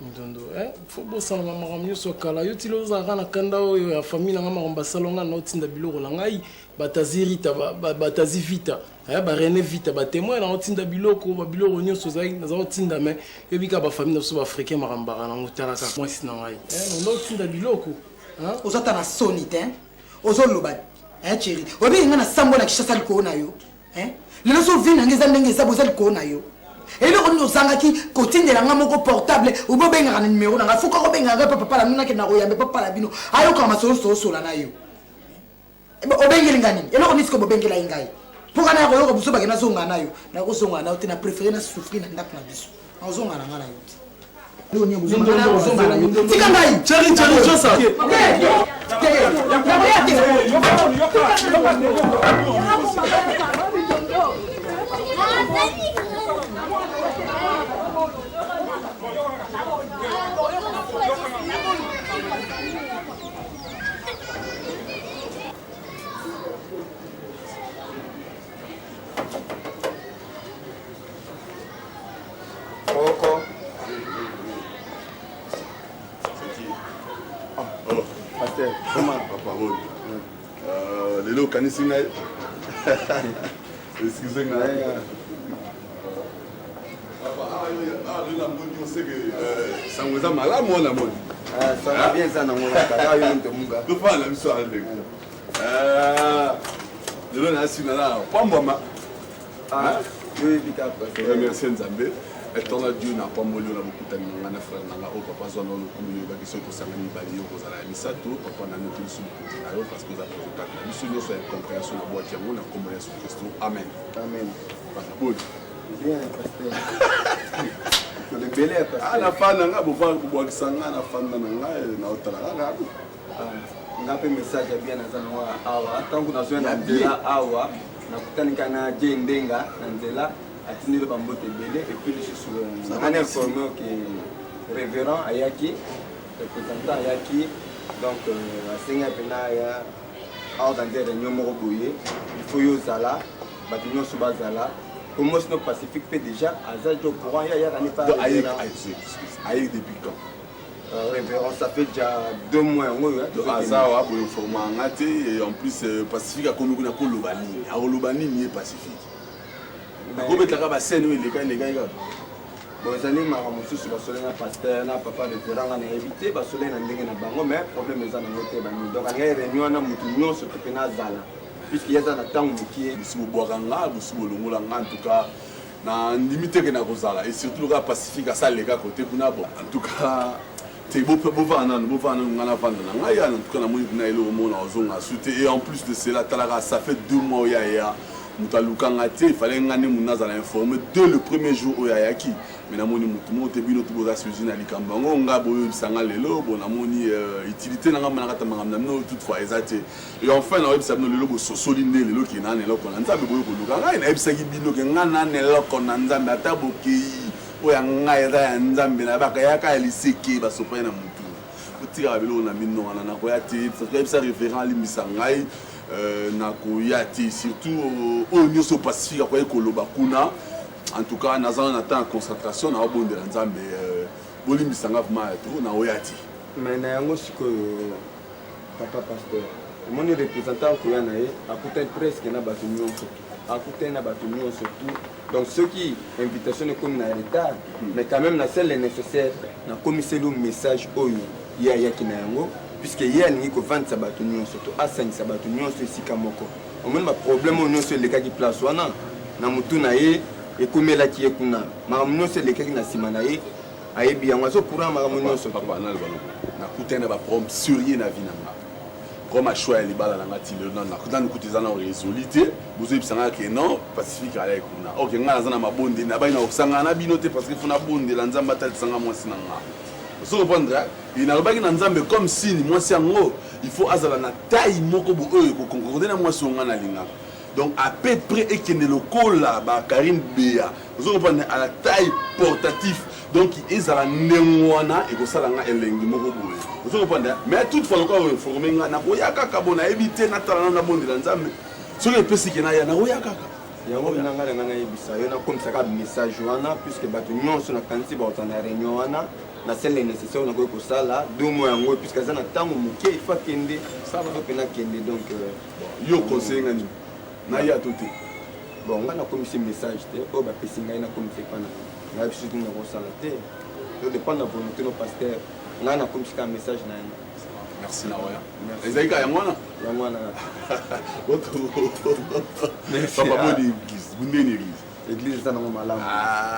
Mindondo faut bosala mama kamyo so kala yo tilo za kana kanda oyo ya famille nga makomba salonga no tinda biloko la ngai batazirita batazivita ba rene vita ba témoin na tinda biloko ba biloko nyoso za na za tinda mais yo bika ba famille no so ba africain makamba na ngutala ka moi sina ngai no tinda biloko ozata na sonite ozoloba chéri obi nga na sambo na Kishasa liko na yo lelo so vina ngeza ndenge eza bozali kona yo eloko nini ozangaki kotindela nga moko portable obobengaka na numero nanga fuka kobengaka papa la nuna ke na koyambe papa la bino ayoka masolo sola na yo obengeli nga nini eloko nini siko bobengela ngai mpoka na koyoka buso bakena zonga na yo na kozonga na yo te na préféré na souffrir na ndako na biso ozonga na nga na yo tika ngai cheri chosa Coco. Pasteur, comment papa bon? Lelo kanisi ngai. Excusez-moi. Ça vous a mal à moi, la mode. Ça va bien, ça, non, tu parles, la mission à l'église. Lelo, na si na pas moi. Oui, merci, Nzambe. Etona Dieu n'a pas molio na bokutani ngana frère na o papa zona no kumuli ba kiso ko sangani bali yo kozala misato papa na no tusu na yo parce que za protoka na biso no so compréhension na boîte yango na kombo Yesu Kristo amen amen papa bon bien pasteur le belé pasteur ala fana nga bo va bo kisanga na fana na nga na otala nga ngape message bien na zana wa awa tangu na zoena ndela awa na kutanika na je ndenga na ndela atindile bambote belé et puis je suis informé que révérend ayaki représentant ayaki donc asengi mpena ya aorganiser réunion moko boye il faut yo ozala bato nyonso bazala comment sinon pacifique peut déjà aza jo courant yaka ne pas aye depuis quand révérend ça fait déjà 2 mois azawa boye informaanga te et en plus pacifique akomi kuna koloba nini akoloba nini ye pacifique akobetaka basene oyo elekai kaka bon ezali makambo mosusu basole na paster na papa révérend nga nayebi te basole na ndenge na bango mais problème eza nango te banini donc alingai réunion wana motu nyonso to mpena azala puisque yaza na ntango mokie bosi bobwaka nga bosi bolongola nga en tout cas na ndimi teke na kozala et surtout loka pacifique asaleka kote kuna bon en tout cas te bovanda nanu nga na vanda na ngai yana en tout cas namoni kuna eloko mona ozonga su te et en plus de cela talaka ça fait 2 mois oyo aya moto alukanga te ifale nga nde mona azala informé dès le premier jour oyo ayaki mais namoni motu moko te bino to boza suivi na likambo yango nga boyebisanga lelo bo namoni utilité nanga manakata makambo na bino toutefois eza te et enfin naoyebisa bino lelo bososoli nde lelo ke nana eloko na nzambe boye koluka ngai nayebisaki bino ke nga nana eloko na nzambe ata bokei oyo ya ngai eza ya nzambe na bakayaka ya liseke basopai na motu otikaka biloko na bino wana nakoya te yebisa référent alimbisa ngai nakoya te surtout oyo nyonso pacifique akoya koloba kuna en tout cas naza na temps ya concentration naobondela nzambe bolimbisanga vraimen to naoya te mais na yango sikoyo papa pasteur omoni représentant koya na ye akutani presque na bato nyonso akutani na bato nyonso tout donc soki invitation ekomi na retard mais quand même na sele nécessaire nakomiseli o message oyo ye ayaki na yango puisque ye alingi kovandisa bato nyonso to asangisa bato nyonso esika moko omoni baproblème oyo nyonso elekaki place wana na motu na ye ekomelaki ye kuna makambo nyonso elekaki na nsima na ye ayebi yango azocourant makambo nyonso papa nakutani na baproblème sur ye na vi na nga comme achoix ya libala na nga ti lelo nakutani kuta eza na résoli te bozoyebisanga ke non pacifique alai kuna ok nga naza na mabondeli na bai na kosangana na bino te parce que fo nabondela nzambe atalisanga mwasi na nga ozo comprendre nalobaki na nzambe comme sini mwasi yango il faut azala na taille moko bo oyo kokonkorde na mwasi oyo nga nalingaka donc à peu près ekende lokola bakarine bea ozo comprendre à la taille portatif donc ezala ndenge wana ekosala nga elengi moko boye ozo comprendre mais toutefois lokola oinforme nga nakoya kaka bo nayebi te natala nano nabondela nzambe soki epesiki naya nakoya kaka yango mina nga nanga nayebisa yo nakomisaka message wana puisque bato nyonso nakanisi baota na réunion wana na sele nécessaire nakoki kosala 2 mois yango puisque aza na ntango moke il faut akende saba mpena akende donc yo conseille nga nini naya to te bon nga nakomisi message te oyo bapesi ngai nakomisi pana ngai biso tini nakosala te to dépend na volonté no pasteur ngai nakomisi ka message na ye merci na oya ezali ka yango wana papa boni église bundeni église église eza nango malamu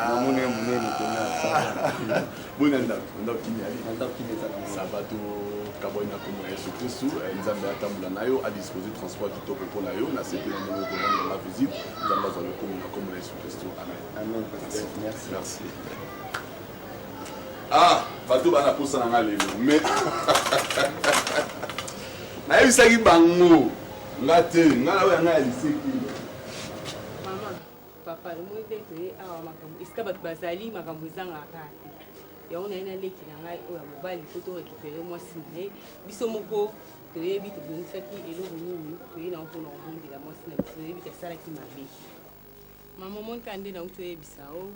namoni ye monene tena boni ndako kini ali ndako kini eza nango sabato kaboi na kombo na yesu kristu nzambe atambola na yo adisposer transport kitoko mpona yo na sepela ndenge okolanda la visite nzambe azwa lokomo na kombo na yesu kristu amen merci bato bana posa na nga lelo mais nayebisaki bango nga te nga na oyo yanga ya liseki papa omoi te toye awa makambo esika bato bazali makambo ezangaka te yango naye naleki na ngai oyo ya mobali po torécupere mwasi na ye biso moko toyebi tobonisaki eloko nini toye nango mpona kobondela mwasi na biso toyebi asalaki mabe mama omonika nde nango toyebisa o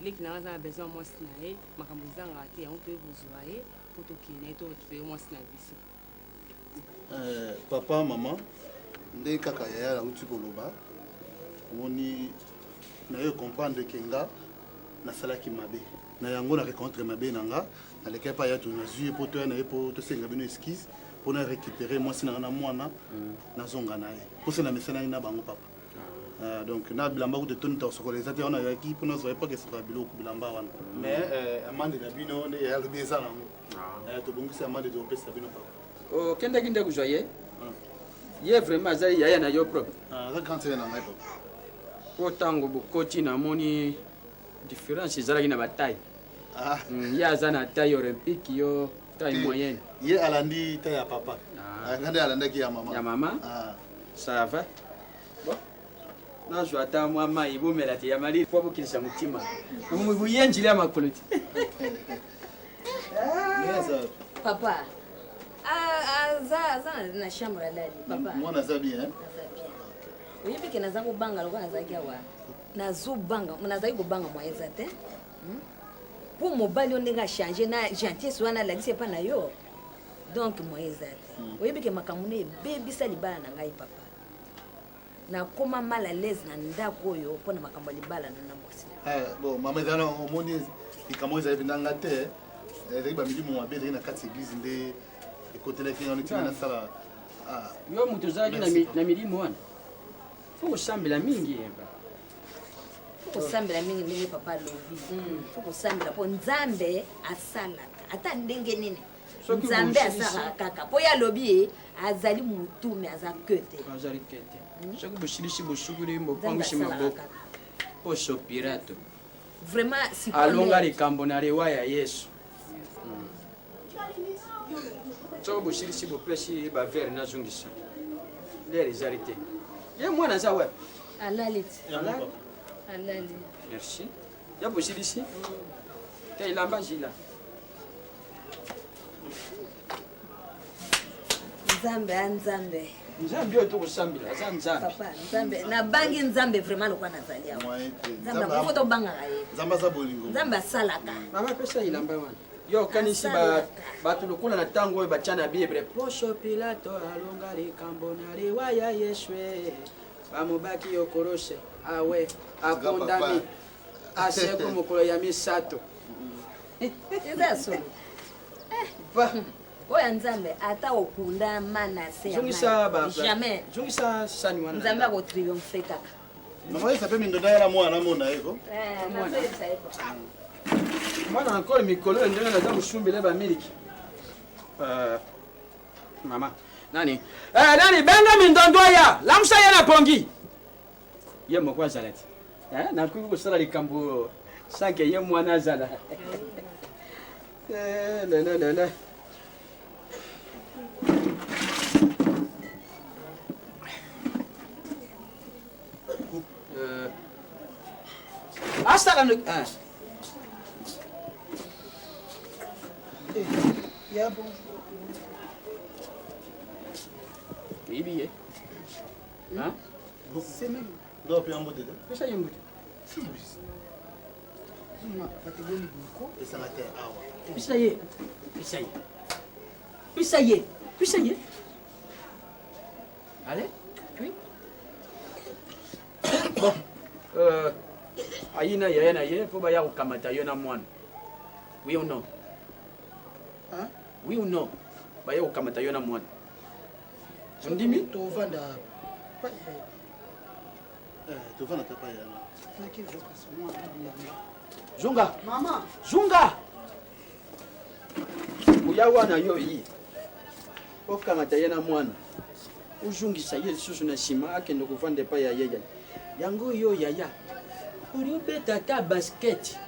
leki na nga aza na besoin ya mwasi na ye makambo ezangaka te yango toye kozwa ye po tokende ye torécupere mwasi na biso papa mama nde kaka yaya nauti koloba omoni naye comprendre ke nga nasalaki mabe na yango na recontre mabe na nga naleki pa ya to nazwi ye po toya na ye po tosenga bino esquisse mpona récupérer mwasi na nga na mwana nazonga na ye mposa na mesanani na bango papa donc na bilamba kuta toni takosokola eza te wana yaki mpona azwa epoke esokola biloko bilamba wana mais amande na bino nde yalobi eza nango tobongisi amande topesa bino papa okendaki nde kozwa ye ye vraiment aza yaya na yo propre aza grand sere na ngai papa po ntango bokoti namoni différence ezalaki na bataille ye aza na taille olympique yo taille moyenne ye alandi taille ya papa nga nde alandaki ya mama ça va bon nazwa ata mwa mai bomela te ya malili po bokilisa mutima buyenjili ya makolo te Papa, aza na chambre alali papa. Moi naza bien. Oyebi ke naza kobanga lokola nazalaki awa. Nazobanga, nazali kobanga moyeza te. Pour mobali on ndenge changer na gentillesse wana alakisi epa na yo. Donc moyeza te. Oyebi ke makambo ne ebebisa libala na ngai papa. Nakoma mal à l'aise na ndako oyo mpona makambo libala na mwasi. Bon, mama ezala omoni likambo ezali ndanga te. ezali bamilimo mabe ezali na kati église nde ekotelaki ngano ntina nasala yo moto ozalaki na milimo wana fo kosambela mingi kosambela mingi ndenge papa alobi fo kosambela mpo nzambe asalaka ata ndenge nini nzambe asalaka kaka mpo ye alobi azali motu me aza ke te azali ke te soki bosilisi bosukuli bopangwisi maboko mpo sopirato vraiment alonga likambo na rewa ya yesu soki bosilisi bopesi bavere nazongisa lere ezali te ye mwana aza wapi alali te alali merci ya bosilisi te ilamba zila nzambe a nzambe nzambe oyo tokosambela aza nzambe papa nzambe nabangi nzambe vraiment lokwa nazali awa nzambe akofo tobangaka ye nzambe aza bolingo nzambe asalaka mama pesa ilamba wana yo okanisi bato lokola na ntango oyo batya na bible poso pilato alonga likambo na liwa ya yesu bamobaki yo korose awe akondami aseko mokolo ya misato eza soni oyo nzambe ata okundama na se jamais zongisa sani wana nzambe akotriomphe kaka mama yesa mpe mindoda yala mwana mona yeko mwana encore mikolo ndenge naza mosumbele bamiliki mama nani benga mindondo ya lamsa ye na pongi ye moko azala te nakoki kosala likambo sanke ye mwana azala lelelele asala ya bon ibi ye c'est même ndo pe ambo dede pesa ye mbuti bategoli buko esanga te awa pesa ye pesa ye allez puis bon ayina yaya na ye mpo baya kokamata yo na mwana oui ou non oui ou non baya kokamata yo na mwana ondimi tovanda tovanda te pa yana zunga mama zunga oya wana yo yi okamata ye na mwana ozungisa ye lisusu na nsima akende kovanda epai ya yaya yango yo yaya ori obeta ata basket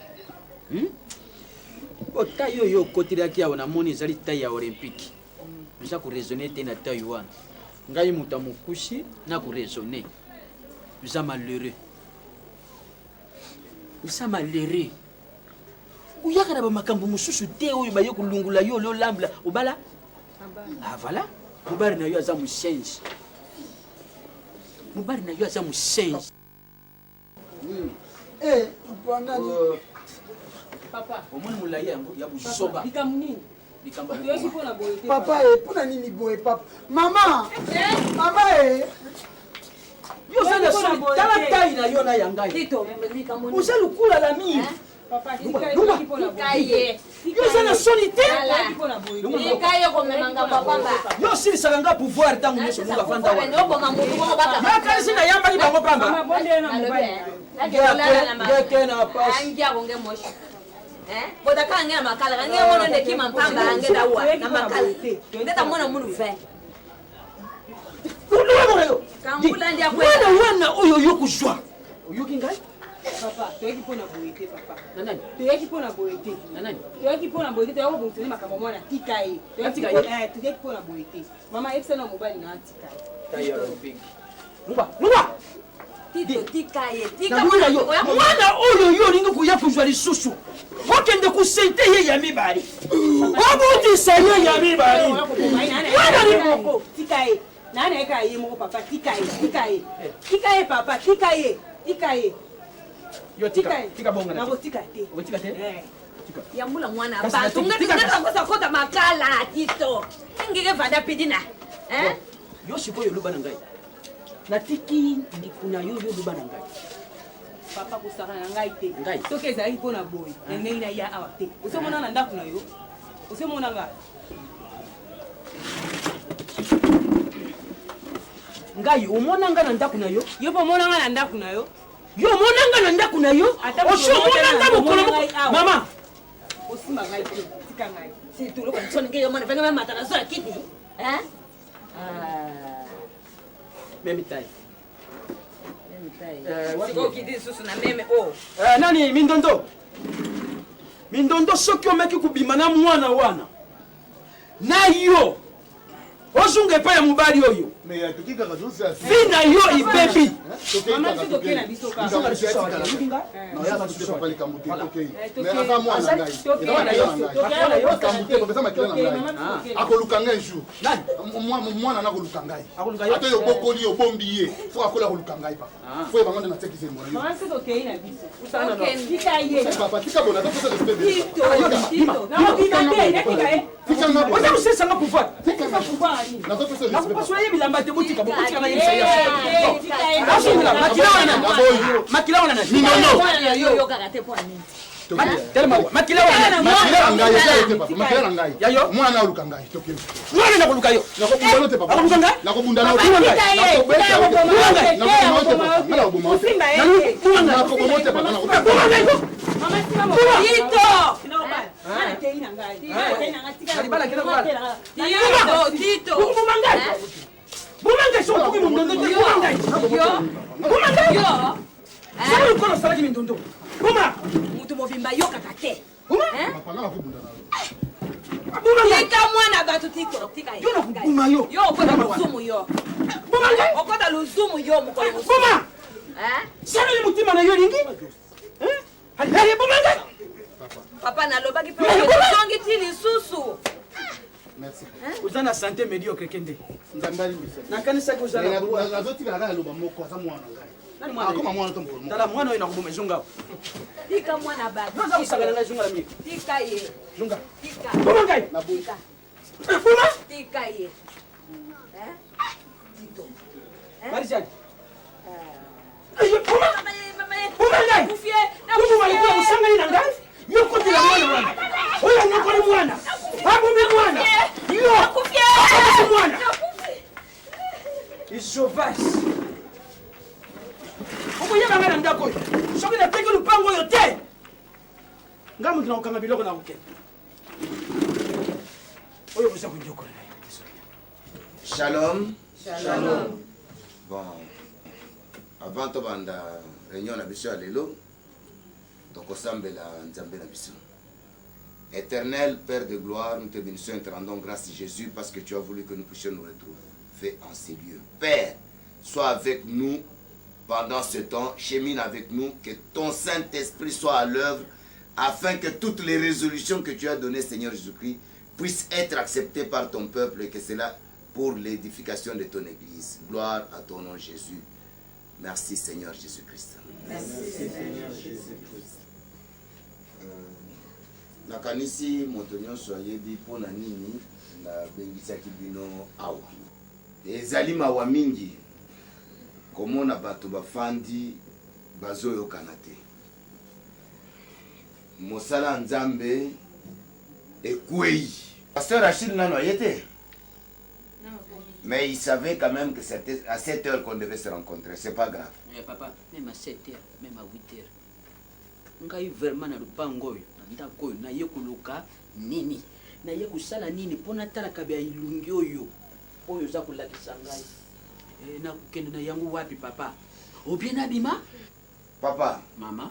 o tai oyo okotelaki awa namoni ezali tai ya olympique eza koraisonne te na tai wana ngai moto mokusi na koraisonne eza malheureux eza malheureux oyaka na bamakambo mosusu te oyo baye kolungula yo ololambula obala voilà mobali na yo aza mosenzi mobali na yo aza mosenzi papa omoni molai yango ya bozoba likambo nini papa mpona nini boye papa mama mama yo oza na soni tala tai na yo na ya ngai oza lokula la mire yo oza na soni te yo osilisaka nga pouvoir ntango nyonso munga fanda yakalisi na yambaki bango pamba geke na pasi botaka ange na makala kange mono ndeki mampamba ange dawa na makala ndeta mona munu ve kambula ndia kwa wana oyo yo kuzwa oyoki ngai papa toyeki mpona boye te papa nanani toyeki mpona boye te nanani toyeki mpona boye te toyaki kobongisani makambo mwana tika ye toyeki mpona boye te mama yebisana mobali na atika ye tai ya olympique munga munga mwana oyo yo olingi koya kozwa lisusu okende kusente ye ya mibali obutisa ye ya mibali nani eka ye moko papa tika ye papa tika ye yo tika bonga na tika te yambula mwana bantu ngati kota makala tito ngeke vanda pedina yo sikoyo luba na ngai natiki ndikuna yo luba na ngai papa kusaka na ngai te soki ezalaki mpo na boye ndenge na ya awa te osomona na ndako na yo osomona ngai ngai omona nga na ndako na yo yo mpo omona nga na ndako na yo yo omona nga na ndako na yo osomona nga mokolo mama osimba ngai te tika ngai situlo kwa tsoni ngeyo mwana venga mata na zola kiti memi tai siko kiti susu na meme nani mindondo soki omeki kubima na mwana wana na yo ozunga epai ya mobali oyo vina yo ibebi akoluka ngai jour mwana nakoluka ngai ata yo bokoli obombi ye fo akola koluka ngai papa fo ye bango nde natekisa ozakusesanga pouvoir nakopasola ye bilamba te botika bokotika na yebisa makila wana na mwana aluka ngai mwana nakoluka yo mutu mobimba yokaka te tika mwana bato tika yo okota luzumu yo okota luzumu yo mokolo boma saleli mutima na yo lingi papa nalobaki mpe ozongi ti lisusu oza na sante médiocre kende nakanisaki ozazotikala kaka loba moko aza mwana ngai akoma mwana to tala mwana oyo nakoboma ezonga tika mwana bato oza kosakana ngai ezonga na mie tika ye zonga boma ngai boma tika ye tito marisiani boma ngai kubuma likoya kosangani na ngai yokotela mwana wana oyo nyokoli mwana abumi mwana yo akobisi mwana isovasi okoyeba ngai na ndako oyo soki nateki lupango oyo te ngai moto nakokanga biloko na kokende oyo koza konjokola na yo Shalom. Bon, avant de la réunion na biso ya lelo tokosambela nzambe na biso. Éternel Père de gloire, nous te bénissons et te rendons grâce Jésus parce que tu as voulu que nous puissions nous retrouver en ces lieux. Père, sois avec nous pendant ce temps, chemine avec nous, que ton Saint-Esprit soit à l'œuvre afin que toutes les résolutions que tu as données, Seigneur Jésus-Christ, puissent être acceptées par ton peuple et que cela pour l'édification de ton Église. Gloire à ton nom Jésus. Merci Seigneur Jésus-Christ. Merci Seigneur Jésus-Christ. Nakanisi moto nyonso ayebi mpona nini nabengisaki bino awa. Ezali mawa mingi komona bato bafandi bazoyokana te. Mosala Nzambe ekwei. Pasteur Achille nano ayete. Mais il savait quand même que c'était à 7 heures qu'on devait se rencontrer. C'est pas grave. Papa, même à 7 heures, même à 8 heures. Ngai vraiment na lupango oyo, ndako oyo, na ye koluka nini. Na ye kusala nini pona tala kabe ilungi oyo. Oyo za kulakisa ngai. Na kukende na yangu wapi papa? Obien abima? Papa. Mama.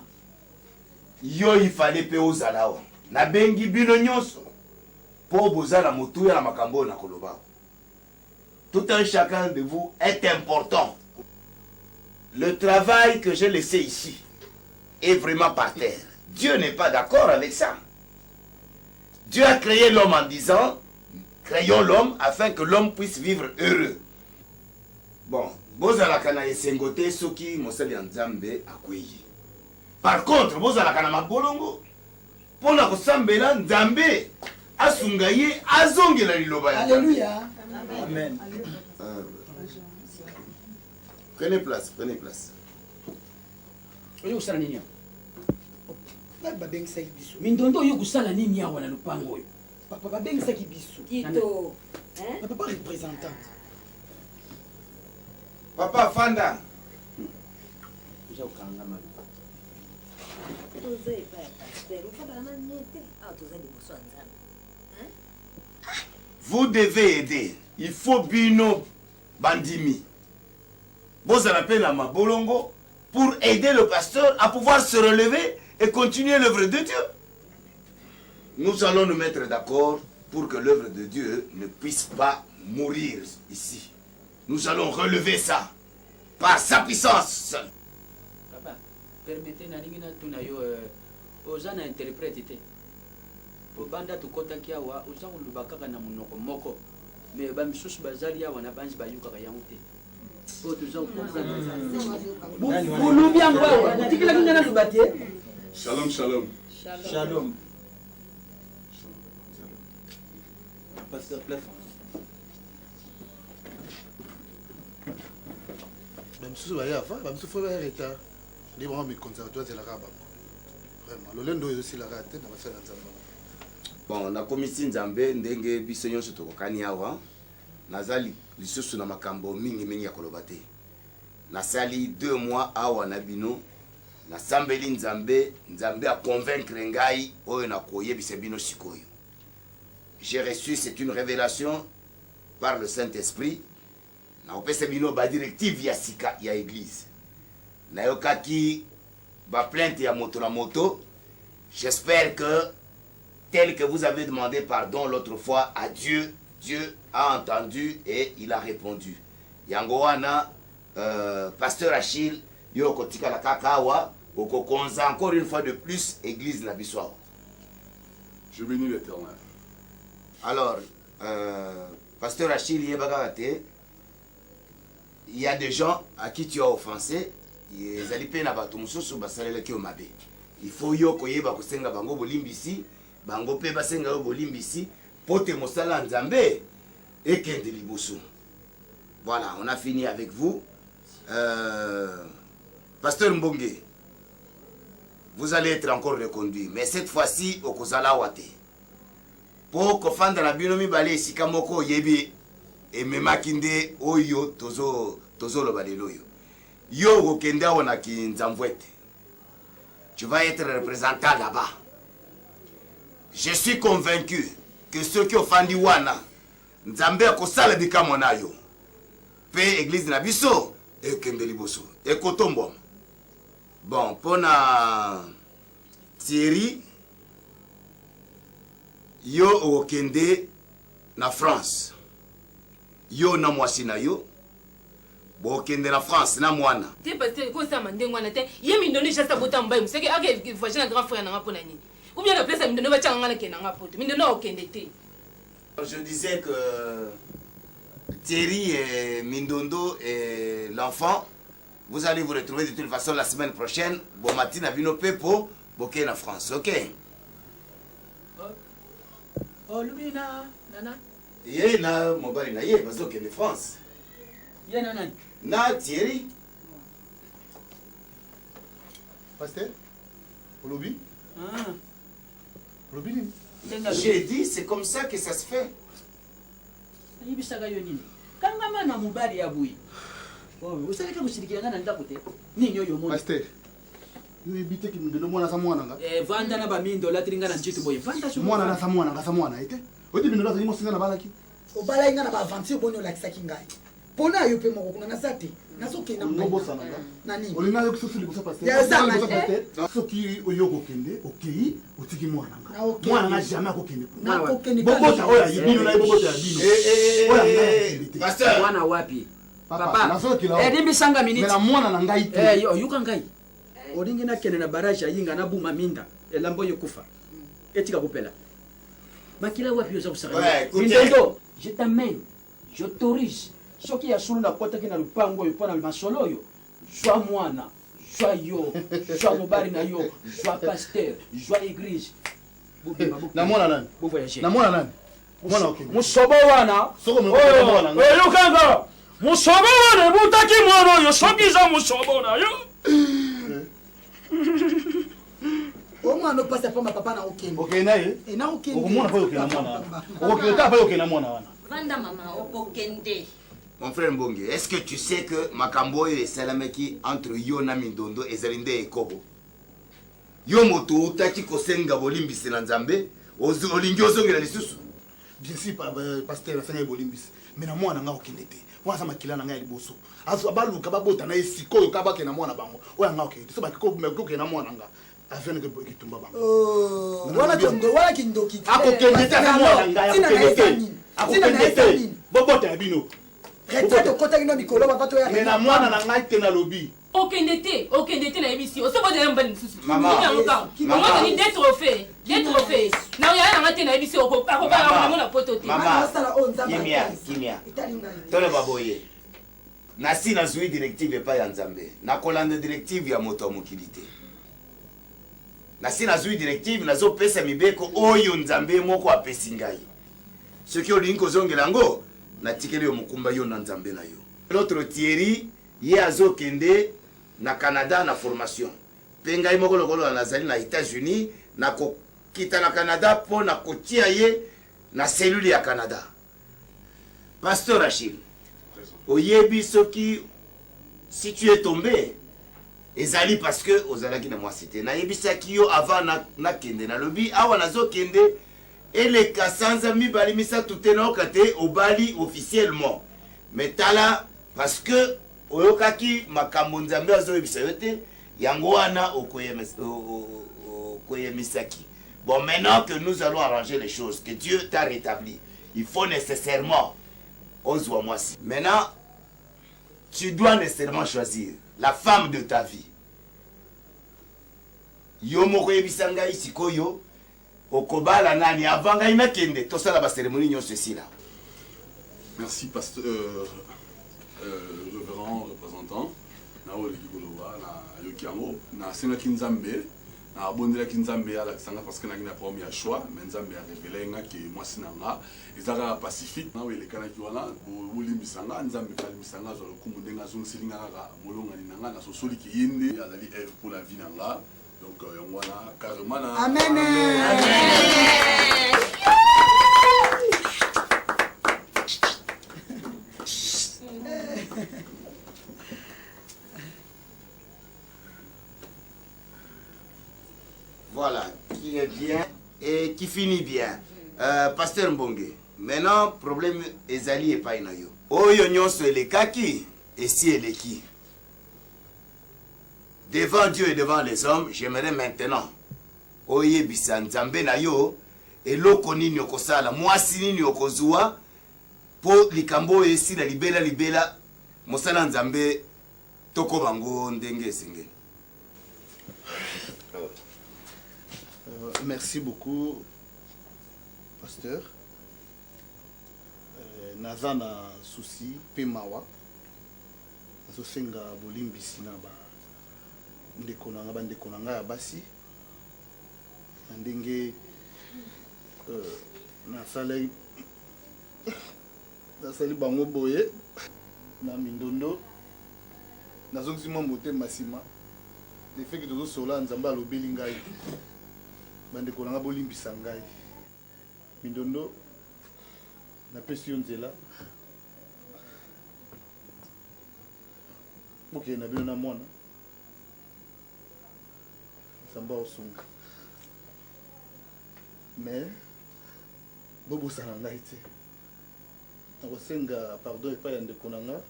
Yo il fallait pe ozalawa. Na bengi bino nyonso. Po bozala motuya na makambo na koloba. Tout un chacun de vous est important. le travail que j'ai laissé ici est vraiment par terre. Dieu n'est pas d'accord avec ça. Dieu a créé l'homme en disant, créons l'homme afin que l'homme puisse vivre heureux. Bon, bozalaka na esengote soki mosali ya Nzambe akweyi. Par contre, bozalaka na mabolongo pona kosambela Nzambe asunga ye azongela liloba ya Nzambe. Alléluia. Amen. Prenez place, prenez place. Oyo kusala nini ya? Babengisaki biso. Mindondo oyo kusala nini ya wana lupango oyo? Papa babengisaki biso. Kito. Hein? Papa représentant. Papa Fanda. Uja ukanga mali. Toze pa pasteur, ufala na nyete. Ah, toze di boso Nzambe. Hein? Vous devez aider. Il faut bino bandimi. Vous appelez la mabolongo pour aider le pasteur à pouvoir se relever et continuer l'œuvre de Dieu. Nous allons nous mettre d'accord pour que l'œuvre de Dieu ne puisse pas mourir ici. Nous allons relever ça par sa puissance. Papa, permettez-nous aux interprètes. Banda tukotaki awa uza kulubakaka na munoko moko me ba misusu bazali awa na banzi bayuka yango te po tuza comprendre bulu bien kwa tikila kinga na lubatie. Shalom, shalom. Shalom. Pasteur, place. Même si vous avez affaire, même si vous avez retard, les gens me conservatoires c'est la rabat. Vraiment, le lendo est aussi la rate dans la salle d'ensemble. Bon, na komisi Nzambe ndenge biso nyonso tokokani awa nazali lisusu na makambo mingi ya koloba te. Nasali 2 mois awa na bino nasambeli Nzambe a convaincre ngai oyo na koyebisa bino sikoyo. J'ai reçu, c'est une révélation par le Saint-Esprit. Na opesa bino ba directive ya sika ya église. Na yokaki ba plainte ya moto na moto. J'espère que tel que vous avez demandé pardon l'autre fois à Dieu, Dieu a entendu et il a répondu. Yangoana, pasteur Achille, yoko tika la kakawa, oko konza encore une fois de plus, église na biswa. Je bénis l'Éternel. Alors, pasteur Achille, il y a des gens à qui tu as offensé, ils allaient na bato mususu basalele ki omabe. Il faut yoko yeba kusenga bango bolimbisi. Bango pe basenga yo bolimbisi pote mosala Nzambe ekende liboso. Voilà, on a fini avec vous. Pasteur Mbonge, vous allez être encore reconduit, mais cette fois-ci au kozala wate. Pour kofanda na binomi balé sika moko yebi et memakinde oyo tozo lo balelo yo. Yo okende wana ki Nzamvwete. Tu vas être représentant là-bas. Je suis convaincu que ceux qui ont fandi wana Nzambe akosala bikamo nayo pe église na biso ekende liboso ekotombo. Bon, pona Thierry yo okende na France. Yo na mwasi na yo bokende na France na mwana. Te parce ko sa mandengo na te yemi ndoni chasta bota mbayi museke ake voisin na grand frère na ngapo na nini. Ou bien la place mindono ba tanga na kenanga poto. Mindono okende te. Je disais que Thierry et Mindondo et l'enfant, vous allez vous retrouver de toute façon la semaine prochaine. Bon matin à Vino Pepo, Bokeh en France, ok? Oh, Lumina, Nana. Yé, na, mon bari na yé, parce que de France. Yé, Nana. Na, Thierry. Pasteur, au lobby? Ah. Lobby? J'ai dit, c'est comme ça que ça se fait. Yibisaka yo nini? Kangama na mubali ya bui. Oh, usale ka kushirikiana na ndakote. Nini yo moni? Pasteur. Yo ebite ki ndelo mwana sa mwana nga. Vanda na ba mindo la tringa na nchitu boye. Vanda shu. Mwana na sa mwana nga sa mwana ete. Odi bino la zimo singa na balaki. Obala inga na ba aventure boni olakisaki ngai. Pona yo pe moko kuna na sate. Nazoke na mbo sana nga. Nani? Olina yo kusufili kusa pasteur. Ya zama. Soki oyo kokende, okei, otiki mwana nga. Okay. Mwana na jamais akokende. Na kokende. Bobota oya yibino na bobota ya bino. Pasteur. Mwana wapi? papa limbisanga minute na mwana na ngai te yuka ngai olingi nakende na barrage ayinga na buma minda elambo yo kufa etika kopela makila wapi yoza kusaka mindondo je t'amène je t'autorise soki ya sulu na kota kina lupango yo pona masolo yo jwa mwana jwa yo jwa mobali na yo jwa pasteur jwa église na mwana nani bo voyager na mwana nani mwana okay musobo wana soko mwana yokanga musobo wana butaki mwana yo soki za musobo na yo omwana opasa pamba papa na okende okay naye na okende okomona pa okende na mwana okende pa okende na mwana wana vanda mama okokende. Mon frère Mbonge, est-ce que tu sais que makambo et salameki entre yo na Mindondo ezalinde ekobo yo moto utaki kosenga bolimbisi na nzambe olingi ozongela lisusu bien sûr pasteur asenga bolimbisi mais na mwana nga okende te mwana makila na nga liboso azo baluka babota na esiko yo kabake na mwana bango oya nga okende so bakiko mekuke na mwana nga afin que kitumba bango wala kindoki akokende te na mwana nga akokende te bobota ya bino retraite okotaki no mikolo bapato ya mais na mwana na ngai te na lobi okende te na yebisi osebodela mbali lisusu Maman, ni des trophées na oya na ngate na yebisi akobala ngo na poto te kimia tole baboye nasi nazwi directive epai ya nzambe nakolanda directive ya moto ya mokili te nasi nazwi directive nazopesa mibeko oyo nzambe moko apesi ngai soki olingi kozongela yango natikeli yo mokumba yo na nzambe na yo l'autre Thierry ye azokende na Canada na formation mpe ngai moko lokolo nazali na États-Unis nakokita na Canada mpo na kotia ye na cellule ya Canada. Pasteur Rachid, oyebi soki si tu es tombé ezali parce que ozalaki na mwasi te nayebisaki yo avant nakende nalobi awa nazokende eleka sanza mibali misatu te naoka te obali officiellement mais tala parce que oyokaki makambo nzambe azoyebisa yo te yango wana okoyemisaki. Bon, maintenant que nous allons arranger les choses, que Dieu t'a rétabli, il faut nécessairement ozwa mwasi. Maintenant tu dois nécessairement choisir la femme de ta vie. Yo moko yebisa ngai sikoyo okobala nani avant ngai nakende tosala ba cérémonie nyonso esila. Merci pasteur révérend représentant na ole kikoloba na yokiango na senaki nzambe na abondelaki nzambe ala kisanga parce que na ngina premier choix mais nzambe a révélé nga ke mwasi nanga ezaka pacifique na wele kana ki wana bolimbisanga nzambe kalimbisanga zo lokumu ndenga zongisilinga kaka molonga ni nanga na sosoli ki yende azali Ève pour la vie nanga donc yango wana carrément na amen Voilà, qui est bien et qui finit bien. Pasteur Mbonge, maintenant, problème ezali epai na yo. Oyo nyonso elekaki, et si eleki. Devant Dieu et devant les hommes, j'aimerais maintenant, oye bisa nzambe na yo, eloko nini okosala, mwasi nini okozua, po likambo esi la libela, mosala nzambe, toko bango ndenge esenge. Merci beaucoup, pasteur. Naza na souci pe mawa. Nazo senga bolimbisi na ba ndeko na bandeko na nga ya basi. Ndenge nasali bango boye na Mindondo. Nazo kusima mote masima. Le fait que tozo sola nzamba alobeli ngai. Bandeko na nga bolimbisa ngai Mindondo napesi yo nzela bokende na bino na mwana nzambe osunga mais bobosana ngai te nakosenga pardon epai ya ndeko na nga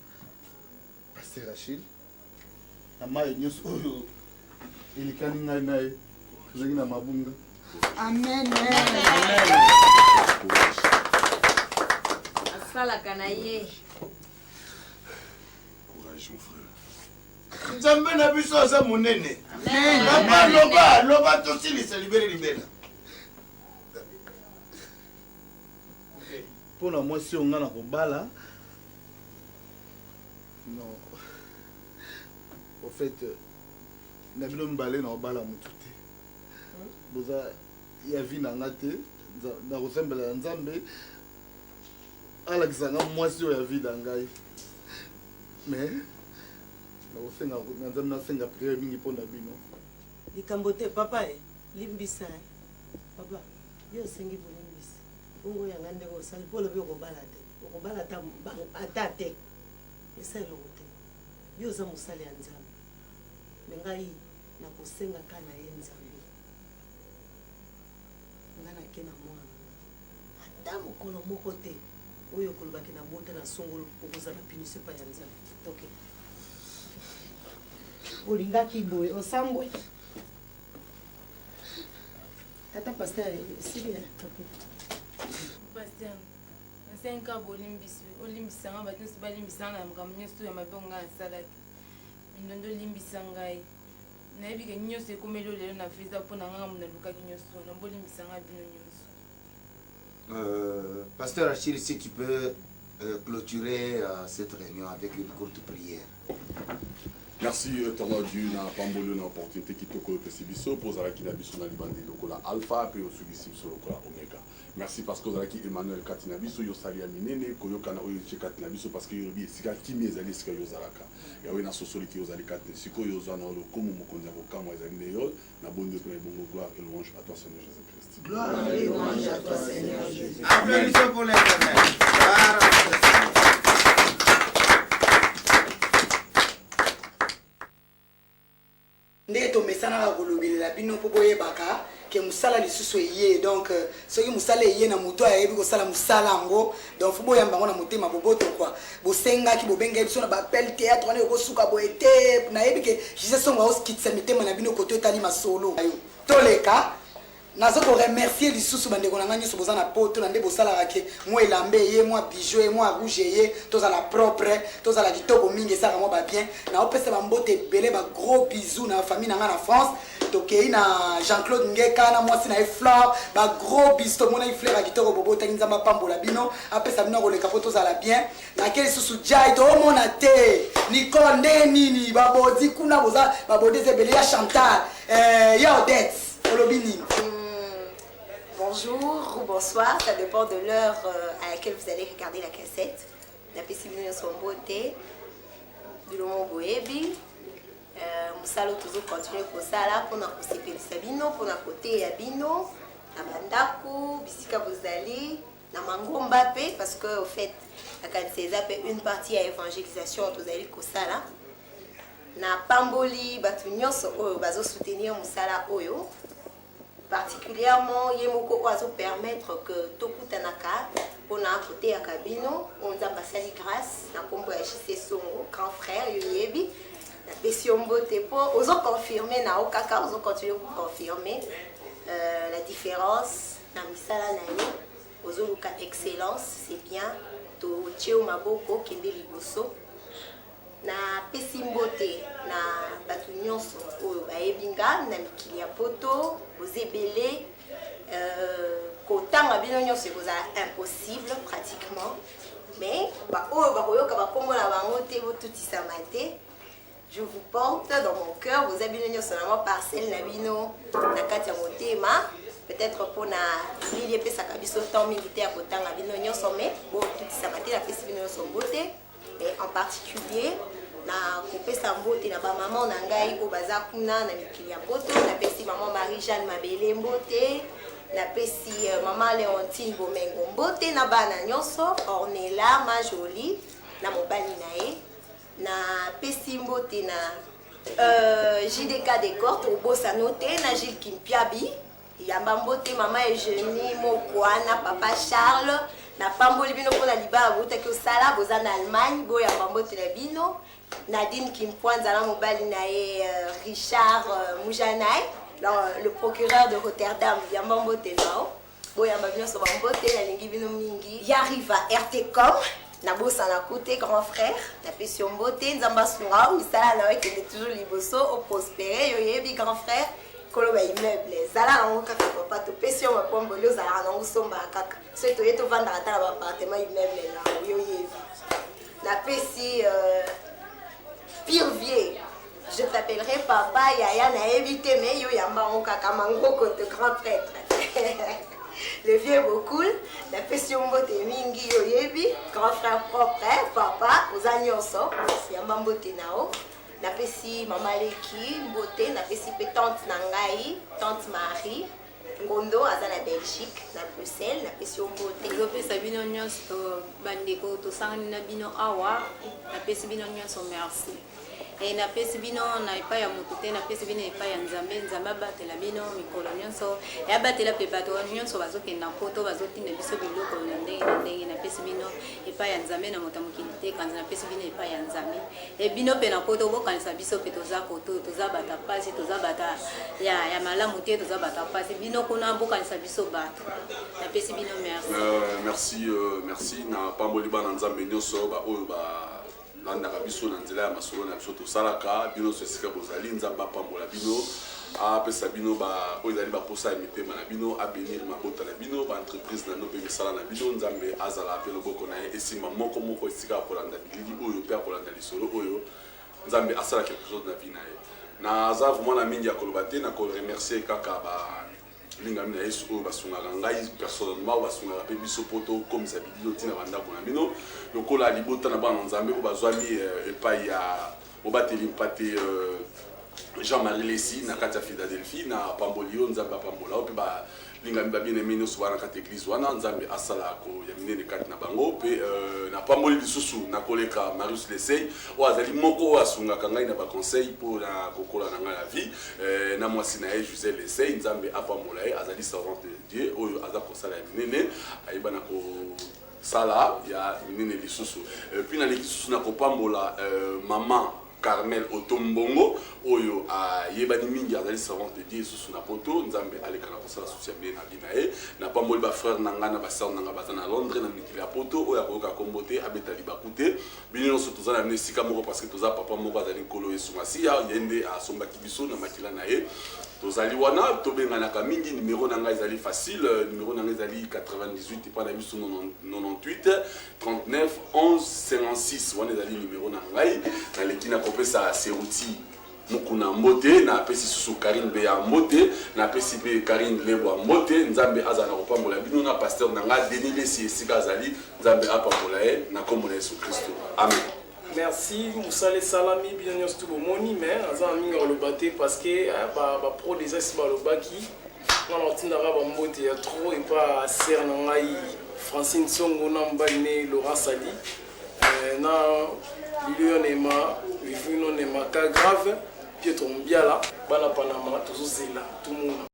Pasteur Rachid na mayo nyonso oyo elekani ngai na ye ozangi na mabunga. Amen. Asalaka na ye. courage, mon frère. Nzambe na biso aza monene. Loba tosilisa libere. Pour moi, si on a un bala, non. Au fait, on a bien balé dans le bala moutouté. Il y a vie dans la tête, dans le semble de Nzambe. Alexandre, moi si on a vie dans la mais on a fait la prière pour la bino. Il cambote papa, limbisa. Papa, yo sengi pour limbisa. Ungo ya ngande ko sali polo bi ko balata atate eselo te yo za musali ya nzambe mengai na kusenga kana ye nzambe ngana kena mwana ata mokolo moko te oyo kolobaki na bota na songolo okoza na pinise pa ya nzambe toke olingaki boye osambwe tata pasteur sibi toke Pasteur, c'est un cas olimbisanga bato nyonso balimbisanga na makambo nyonso ya mabe onga asalaki mindondo olimbisanga ye nayebi ke nyonso ekomeli oyo lelo na visa mpo na nganga nalukaki nyonso wana mbo olimbisanga bino nyonso. Pasteur Achille, si tu peux clôturer cette réunion avec une courte prière. Merci éternel Dieu na pambolo na opportunité qui toko pesibiso pour zalaki na biso na libandi lokola alpha pe osugisi biso lokola omega. Merci parce que zalaki Emmanuel katina biso yo sali ya minene koyoka na oyo chekati na biso parce que yobi sika kimi ezali sika yo zalaka. Ya we na sosoliki yo zali katina siko yo zana lo komo mokonza ko kama ezali ne yo na bonne pe bongo gloire et louange à toi Seigneur Jésus-Christ. Gloire et louange à toi Seigneur Jésus. Applaudissons pour l'Éternel. nde tomesana ka kolobelela bino mpo boyebaka ke mosala lisusu eye donc soki mosala eye na moto ayebi kosala mosala yango donc fo boyamba yango na motema boboto kwa bosengaki bobengaki biso na bapele théâtre wana ekosuka boye te nayebi ke jise songo aosikitisa mitema na bino koto etali masolo toleka nazo ko remercier lisusu bandeko na nga nyonso boza na poto na nde bosalaka ke mwa elambe ye mwa bijou ye mwa rouge ye tozala propre tozala kitoko mingi esaka mwa babien naopesa bambote ebele bagros bisou na famille na nga na France tokei na Jean-Claude Ngeka na mwasi na ye Flore bagros bisou tomona ye Fleur ya kitoko bobotaki nzambe apambola bino apesa bino koleka po tozala bien nake lisusu jai toomona te Nicole nde nini babodi kuna boza babodi eza ebele ya Chantal ya Odette olobi nini. Bonjour ou bonsoir, ça dépend de l'heure à laquelle vous allez regarder la cassette. La pessimine de son beauté, du long boébi. Moussalo toujours continuer pour ça là, pour nous séparer Sabino, pour nous côté Abino, na Bandaku, Bisika Bozali, na Mango Mbappé, parce que au fait, la cassette une partie à évangélisation, vous allez pour ça là. Na Pamboli, Batunios, bazo soutenir Moussala Oyo. Particulièrement, Yemoko Oazo permettre que Toku Tanaka, on a un côté à Kabino, on a passé grâce, on a compris son grand frère, Yoyebi, la Pessiombo Tepo, on a confirmé, na Okaka, on a continué pour confirmer la différence, na Misala Nani, on a excellence, c'est bien, to Cheo Maboko, Kende Liboso. Na pesimbote na batu nyonso oyo bayebinga na mikili ya poto ozebele kotanga bino nyonso ekozala impossible pratiquement mais oyo bakoyoka bakombola bango te botutisama te. Je vous porte dans mon cœur vos bino nyonso na mwa parcelle na bino na kati ya motema peut-être mpona lili epesaka biso temps mingi te ya kotanga bino nyonso mais botutisama te napesi bino nyonso mbote. Et en particulier, na kopesa mbote na ba maman na ngai ko baza kuna na mikili ya poto na pesi maman Marie-Jeanne Mabele mbote na pesi maman Léontine Bomengo mbote na bana nyonso Ornella Majoli na mobali na ye na pesi mbote na JDK Décor to bossa noté na Gilles Kimpiabi yamba mbote maman Eugénie Mokwana papa Charles na pamboli bino pona libala botaki osala boza na Allemagne boya pambote na bino Nadine Kimpwanza na mobali na ye Richard Moujanay le procureur de Rotterdam yamba mbote nao boya bino so bambote na lingi bino mingi Yariva RTCom nabosa na côté grand frère na pesi mbote nzamba sunga misala na weke de toujours liboso au prospérer yo yebi grand frère koloba immeuble zala nango kaka papa to pesi yo mapomboli ozala nango somba kaka so to yeto vanda ata na appartement immeuble na yo yebi na pesi pire vieux je t'appellerai papa yaya na évité mais yo yamba ngo kaka mango côté grand prêtre le vieux beaucoup la question mbote mingi yo yebi grand frère propre papa ozanyoso yamba mbote nao na pesi mama leki mbote na pesi pe tante nangai tante Marie ngondo aza na Belgique na Bruxelles na pesi mbote zo pesa bino nyonso bandeko to sangani na bino awa na pesi bino nyonso merci. Et na pesi bino na epa ya motu te na pesi bino epa ya nzambe nzambe abatela bino mikolo nyonso e abatela mpe bato nyonso bazokende na poto bazotinda biso biloko na ndenge na ndenge na pesi bino epa ya nzambe na moto ya mokili te kanza na pesi bino epa ya nzambe e bino mpe na poto bokanisa biso mpe toza koto toza bata pasi toza bata ya malamu te toza bata pasi bino kuna bokanisa biso bato na pesi bino merci. Merci na pamboli bana nzambe nyonso ba oyo ba landaka biso na nzela ya masolo na biso tosalaka bino so esika bozali nzambe apambola bino apesa bino oyo ezali baposa ya mitema na bino abenir mabota na bino baentreprise na no mpe misala na bino nzambe azala ape loboko na ye esimba moko esika akolanda bilili oyo mpe akolanda lisolo oyo nzambe asala quelque chose na vie na ye naza vraiment na mingi ya koloba te nakoremercie kaka lingami na yesu oyo basungaka ngai personnellement basungaka mpe biso poto komisa bililo ntina bandako na bino lokola libota na bana nzambe oyo bazwami epai ya obateli mpate Jean-Marie Lessi na kati ya Philadelphie na pamboli yo nzambe apambola oyo mpe lingami babieneme nyonso wana kati eglise wana nzambe asala ya minene kati na bango mpe na pamboli lisusu nakoleka Marius Lesei oyo azali moko oyo asungaka ngai na baconseil mpo na kokola na ngai na vie na mwasi na ye José Lesei nzambe apambola ye azali servante de Dieu oyo aza kosala ya minene ayeba na kosala ya minene lisusu puis na lisusu na kopambola mama Carmel Otombongo oyo yebani mingi azali servante de Dieu susu na poto nzambe aleka na kosala susi ya bien na bina ye na pamboli ba frère nanga na ba sœur nanga baza na Londres na mikili ya poto oyo akoyoka kombo te abetali bakute bino nyonso toza na esika moko parce que toza papa moko azali nkolo yesu masiya yende asombaki biso na makila na ye tozali wana tobenganaka mingi numéro na ngai ezali facile numéro na ngai ezali 98 epa na biso 98 39 11 56 wana ezali numéro na ngai naleki na kopesa seruti mokuna mbote na apesi susu Karine Beya mbote na apesi mpe Karine Lebwa mbote nzambe azala na kopambola bino na pasteur na ngai Denis Lesi esika azali nzambe apambola ye na kombo na Yesu Kristo amen. Merci Moussale Salami bien nyonso tout bomoni mais aza mingi oloba te parce que ba pro des esi balobaki wana otindaka bambote ya trop epa ser na ngai Francine Songo na mobali ne Laurent Sali na lilio nema vivuino nema ka grave Pietro Mbiala bana Panama tozozela tout monde